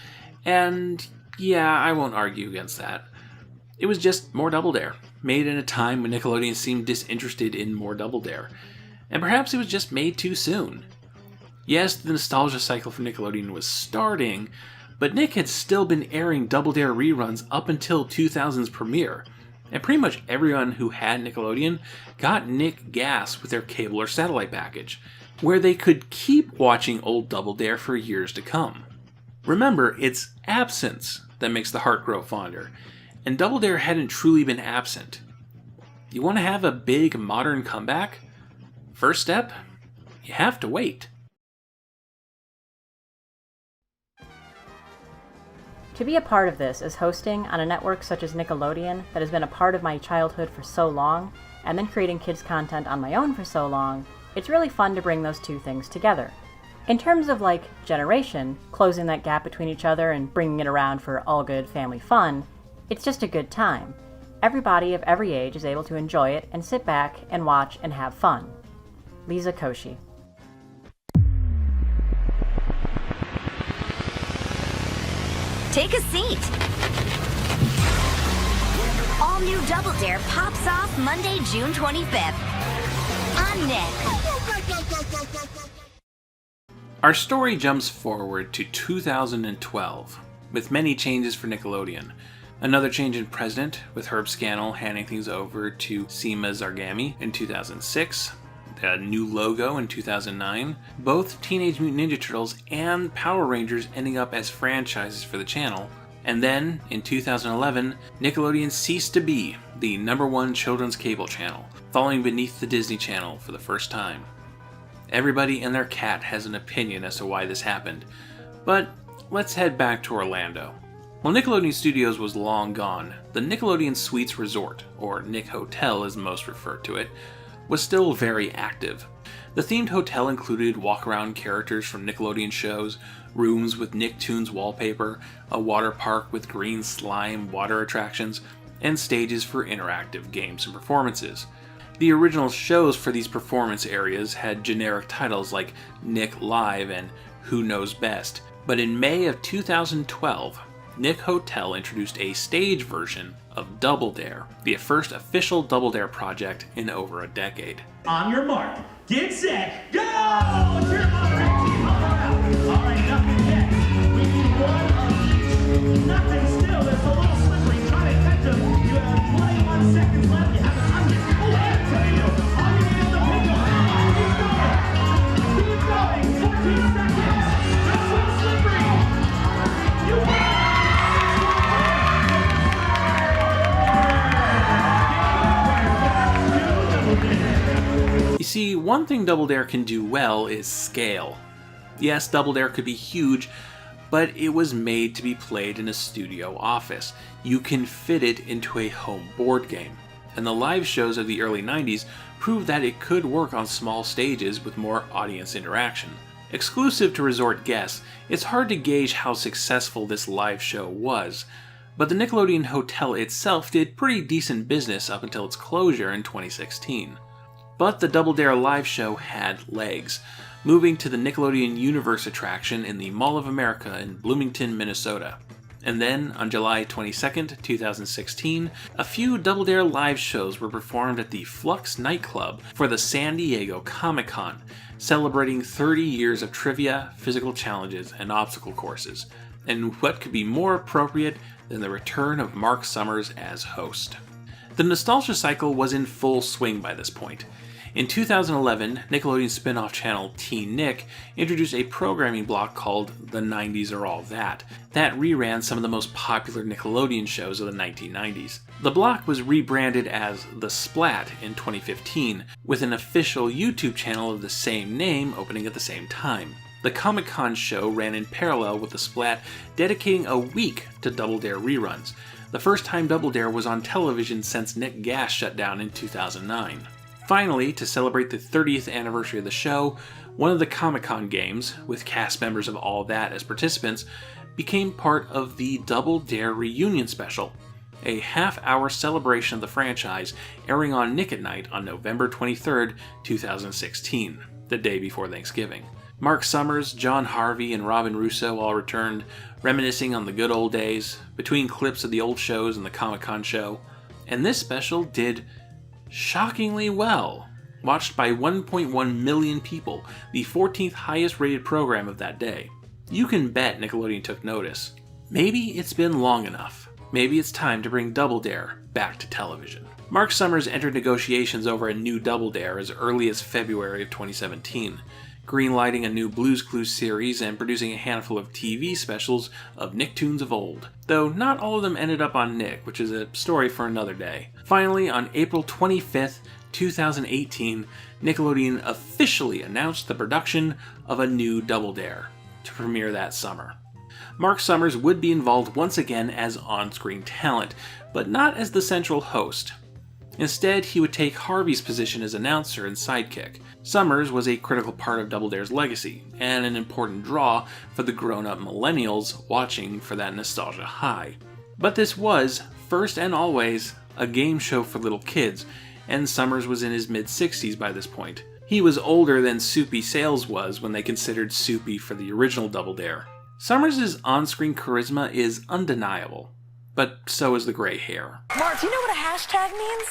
and yeah, I won't argue against that. It was just more Double Dare, made in a time when Nickelodeon seemed disinterested in more Double Dare, and perhaps it was just made too soon. Yes, the nostalgia cycle for Nickelodeon was starting, but Nick had still been airing Double Dare reruns up until 2000's premiere, and pretty much everyone who had Nickelodeon got Nick gas with their cable or satellite package, where they could keep watching old Double Dare for years to come. Remember, it's absence that makes the heart grow fonder, and Double Dare hadn't truly been absent. You want to have a big modern comeback? First step? You have to wait. To be a part of this is hosting on a network such as Nickelodeon that has been a part of my childhood for so long, and then creating kids content on my own for so long. It's really fun to bring those two things together. In terms of generation, closing that gap between each other and bringing it around for all good family fun, it's just a good time. Everybody of every age is able to enjoy it and sit back and watch and have fun. Lisa Koshy. Take a seat. All new Double Dare pops off Monday, June 25th. On Nick. Our story jumps forward to 2012, with many changes for Nickelodeon. Another change in president, with Herb Scannell handing things over to Seema Zarghami in 2006. A new logo in 2009. Both Teenage Mutant Ninja Turtles and Power Rangers ending up as franchises for the channel. And then, in 2011, Nickelodeon ceased to be the #1 children's cable channel, falling beneath the Disney Channel for the first time. Everybody and their cat has an opinion as to why this happened, but let's head back to Orlando. While Nickelodeon Studios was long gone, the Nickelodeon Suites Resort, or Nick Hotel as most refer to it, was still very active. The themed hotel included walk-around characters from Nickelodeon shows, rooms with Nicktoons wallpaper, a water park with green slime water attractions, and stages for interactive games and performances. The original shows for these performance areas had generic titles like Nick Live and Who Knows Best, but in May of 2012, Nick Hotel introduced a stage version of Double Dare, the first official Double Dare project in over a decade. On your mark, get set, go! Turn on, team, all right, nothing yet. We need one of each. Nothing still, it's a little slippery. Try to catch him. You have 21 seconds left. You have 100. Oh, and tornado. All you need is a pick up. Keep going. 14 seconds. That's a little slippery. You win! You see, one thing Double Dare can do well is scale. Yes, Double Dare could be huge, but it was made to be played in a studio office. You can fit it into a home board game. And the live shows of the early 90s proved that it could work on small stages with more audience interaction. Exclusive to resort guests, it's hard to gauge how successful this live show was, but the Nickelodeon Hotel itself did pretty decent business up until its closure in 2016. But the Double Dare live show had legs, moving to the Nickelodeon Universe attraction in the Mall of America in Bloomington, Minnesota. And then, on July 22nd, 2016, a few Double Dare live shows were performed at the Flux nightclub for the San Diego Comic-Con, celebrating 30 years of trivia, physical challenges, and obstacle courses. And what could be more appropriate than the return of Mark Summers as host? The nostalgia cycle was in full swing by this point. In 2011, Nickelodeon spin-off channel Teen Nick introduced a programming block called The 90s Are All That reran some of the most popular Nickelodeon shows of the 1990s. The block was rebranded as The Splat in 2015, with an official YouTube channel of the same name opening at the same time. The Comic-Con show ran in parallel with The Splat, dedicating a week to Double Dare reruns, the first time Double Dare was on television since Nick Gas shut down in 2009. Finally, to celebrate the 30th anniversary of the show, one of the Comic-Con games, with cast members of All That as participants, became part of the Double Dare Reunion Special, a half-hour celebration of the franchise airing on Nick at Night on November 23rd, 2016, the day before Thanksgiving. Mark Summers, John Harvey, and Robin Russo all returned, reminiscing on the good old days, between clips of the old shows and the Comic-Con show, and this special did shockingly well. Watched by 1.1 million people, the 14th highest rated program of that day. You can bet Nickelodeon took notice. Maybe it's been long enough. Maybe it's time to bring Double Dare back to television. Mark Summers entered negotiations over a new Double Dare as early as February of 2017, greenlighting a new Blue's Clues series and producing a handful of TV specials of Nicktoons of old. Though not all of them ended up on Nick, which is a story for another day. Finally, on April 25th, 2018, Nickelodeon officially announced the production of a new Double Dare to premiere that summer. Mark Summers would be involved once again as on-screen talent, but not as the central host. Instead, he would take Harvey's position as announcer and sidekick. Summers was a critical part of Double Dare's legacy, and an important draw for the grown-up millennials watching for that nostalgia high. But this was, first and always, a game show for little kids, and Summers was in his mid-60s by this point. He was older than Soupy Sales was when they considered Soupy for the original Double Dare. Summers' on-screen charisma is undeniable, but so is the gray hair. Mark, do you know what a hashtag means?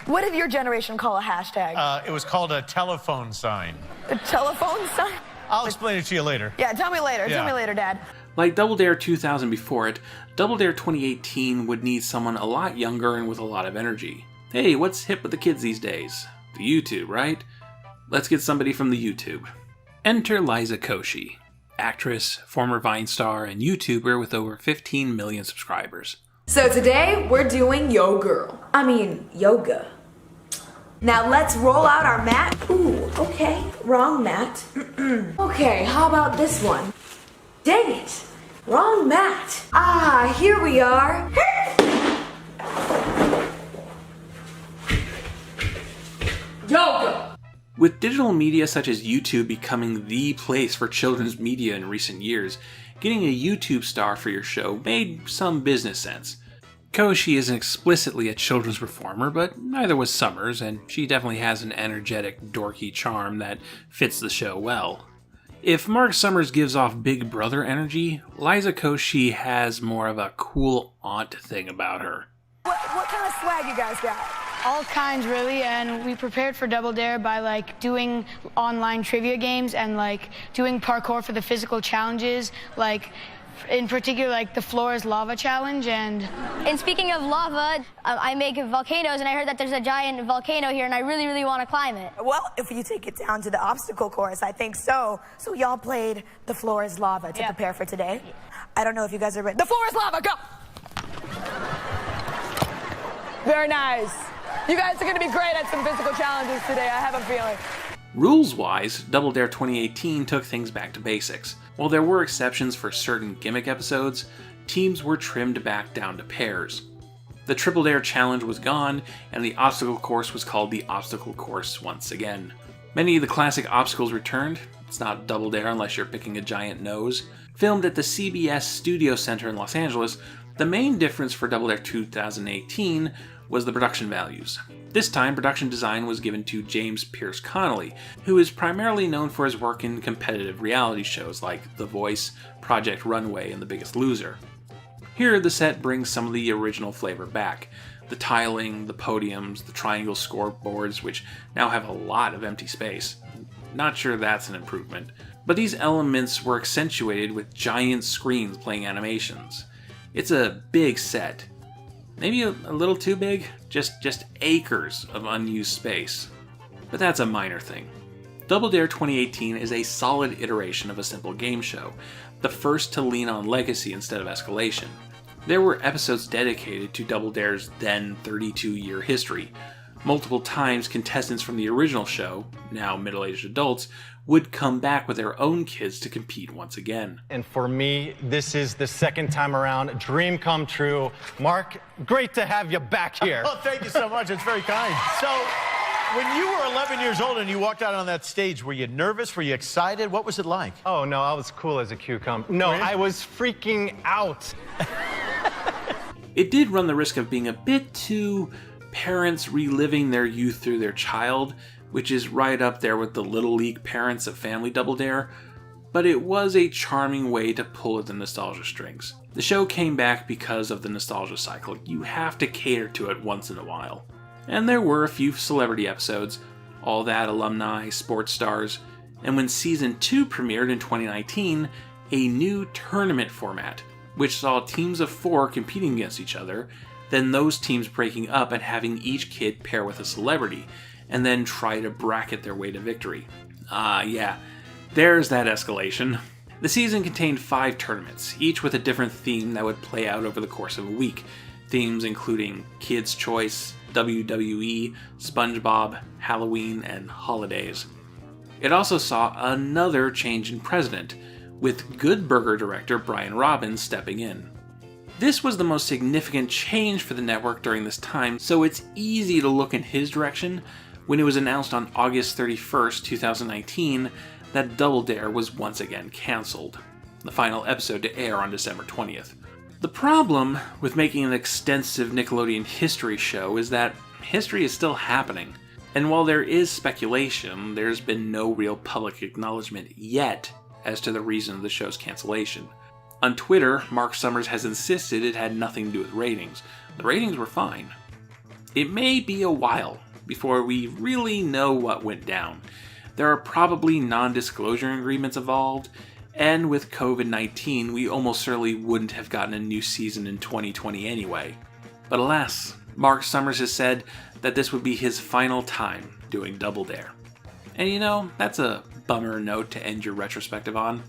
What did your generation call a hashtag? It was called a telephone sign. A telephone sign? I'll explain it to you later. Yeah, tell me later. Yeah. Tell me later, Dad. Like Double Dare 2000 before it, Double Dare 2018 would need someone a lot younger and with a lot of energy. Hey, what's hip with the kids these days? The YouTube, right? Let's get somebody from the YouTube. Enter Liza Koshy, actress, former Vine star, and YouTuber with over 15 million subscribers. So today, we're doing yoga. Now let's roll out our mat. Ooh, okay, wrong mat. Okay, how about this one? Dang it, wrong mat. Ah, here we are. Yoga! With digital media such as YouTube becoming the place for children's media in recent years, getting a YouTube star for your show made some business sense. Koshy isn't explicitly a children's performer, but neither was Summers, and she definitely has an energetic, dorky charm that fits the show well. If Mark Summers gives off Big Brother energy, Liza Koshy has more of a cool aunt thing about her. What kind of swag you guys got? All kinds, really, and we prepared for Double Dare by doing online trivia games and doing parkour for the physical challenges, in particular the floor is lava challenge. And speaking of lava, I make volcanoes, and I heard that there's a giant volcano here, and I really, really want to climb it. Well, if you take it down to the obstacle course, I think so. So y'all played the floor is lava to prepare for today. I don't know if you guys are ready. The floor is lava, go! Very nice. You guys are going to be great at some physical challenges today, I have a feeling. Rules-wise, Double Dare 2018 took things back to basics. While there were exceptions for certain gimmick episodes, teams were trimmed back down to pairs. The Triple Dare Challenge was gone, and the obstacle course was called the Obstacle Course once again. Many of the classic obstacles returned. It's not Double Dare unless you're picking a giant nose. Filmed at the CBS Studio Center in Los Angeles, the main difference for Double Dare 2018 was the production values. This time, production design was given to James Pierce Connolly, who is primarily known for his work in competitive reality shows like The Voice, Project Runway, and The Biggest Loser. Here, the set brings some of the original flavor back. The tiling, the podiums, the triangle scoreboards, which now have a lot of empty space. Not sure that's an improvement. But these elements were accentuated with giant screens playing animations. It's a big set. Maybe a little too big? Just acres of unused space. But that's a minor thing. Double Dare 2018 is a solid iteration of a simple game show, the first to lean on legacy instead of escalation. There were episodes dedicated to Double Dare's then 32-year history. Multiple times, contestants from the original show, now middle-aged adults, would come back with their own kids to compete once again. And for me, this is the second time around. Dream come true. Mark, great to have you back here. Oh, thank you so much. It's very kind. So, When you were 11 years old and you walked out on that stage, were you nervous? Were you excited? What was it like? Oh, no, I was cool as a cucumber. No, I was freaking out. It did run the risk of being a bit too parents reliving their youth through their child, which is right up there with the Little League parents of Family Double Dare, but it was a charming way to pull at the nostalgia strings. The show came back because of the nostalgia cycle. You have to cater to it once in a while. And there were a few celebrity episodes, All That alumni, sports stars, and when Season 2 premiered in 2019, a new tournament format, which saw teams of 4 competing against each other, then those teams breaking up and having each kid pair with a celebrity, and then try to bracket their way to victory. Yeah, there's that escalation. The season contained 5 tournaments, each with a different theme that would play out over the course of a week. Themes including Kids' Choice, WWE, SpongeBob, Halloween, and holidays. It also saw another change in president, with Good Burger director Brian Robbins stepping in. This was the most significant change for the network during this time, so it's easy to look in his direction when it was announced on August 31st, 2019, that Double Dare was once again cancelled, the final episode to air on December 20th. The problem with making an extensive Nickelodeon history show is that history is still happening, and while there is speculation, there's been no real public acknowledgement yet as to the reason of the show's cancellation. On Twitter, Mark Summers has insisted it had nothing to do with ratings. The ratings were fine. It may be a while before we really know what went down. There are probably non-disclosure agreements involved, and with COVID-19, we almost certainly wouldn't have gotten a new season in 2020 anyway. But alas, Mark Summers has said that this would be his final time doing Double Dare. And you know, that's a bummer note to end your retrospective on.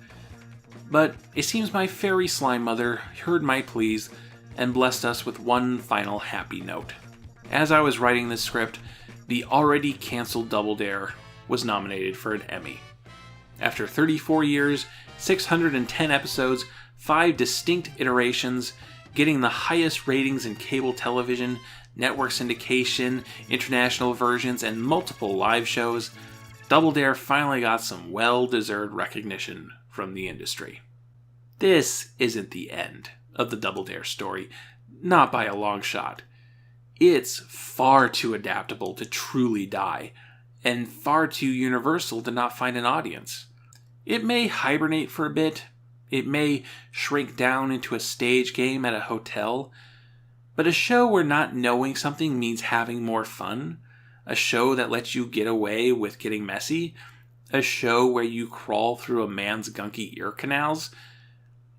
But it seems my fairy slime mother heard my pleas and blessed us with one final happy note. As I was writing this script, the already cancelled Double Dare was nominated for an Emmy. After 34 years, 610 episodes, 5 distinct iterations, getting the highest ratings in cable television, network syndication, international versions, and multiple live shows, Double Dare finally got some well-deserved recognition from the industry. This isn't the end of the Double Dare story, not by a long shot. It's far too adaptable to truly die, and far too universal to not find an audience. It may hibernate for a bit, it may shrink down into a stage game at a hotel, but a show where not knowing something means having more fun, a show that lets you get away with getting messy, a show where you crawl through a man's gunky ear canals,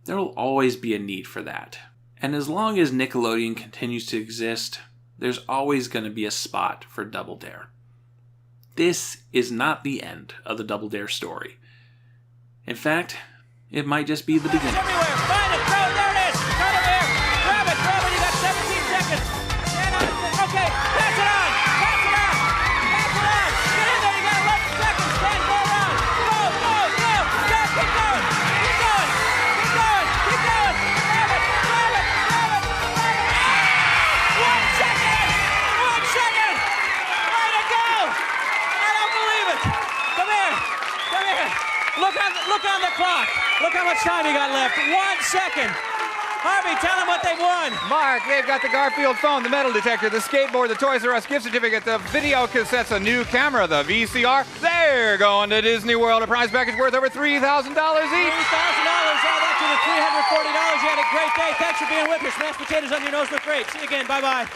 there will always be a need for that. And as long as Nickelodeon continues to exist, there's always going to be a spot for Double Dare. This is not the end of the Double Dare story. In fact, it might just be the beginning. Everywhere, find it, throw it, there it is! Cut it there! Grab it, you got 17 seconds! Stand on it, okay, pass it on! Pass it on! Pass it on! Get in there, you got 11 seconds! Stand, go around! Go! Stop, keep going! Keep going! Keep going! Grab it! Grab it! Grab it! Grab it! 1 second! 1 second! Way to go! I don't believe it! Come here! Come here! Look on the clock. Look how much time you got left. 1 second. Harvey, tell them what they've won. Mark, they've got the Garfield phone, the metal detector, the skateboard, the Toys R Us gift certificate, the video cassettes, a new camera, the VCR. They're going to Disney World. A prize package worth over $3,000 each. $3,000. Add that to the $340. You had a great day. Thanks for being with us. Mashed potatoes on your nose look great. See you again. Bye-bye.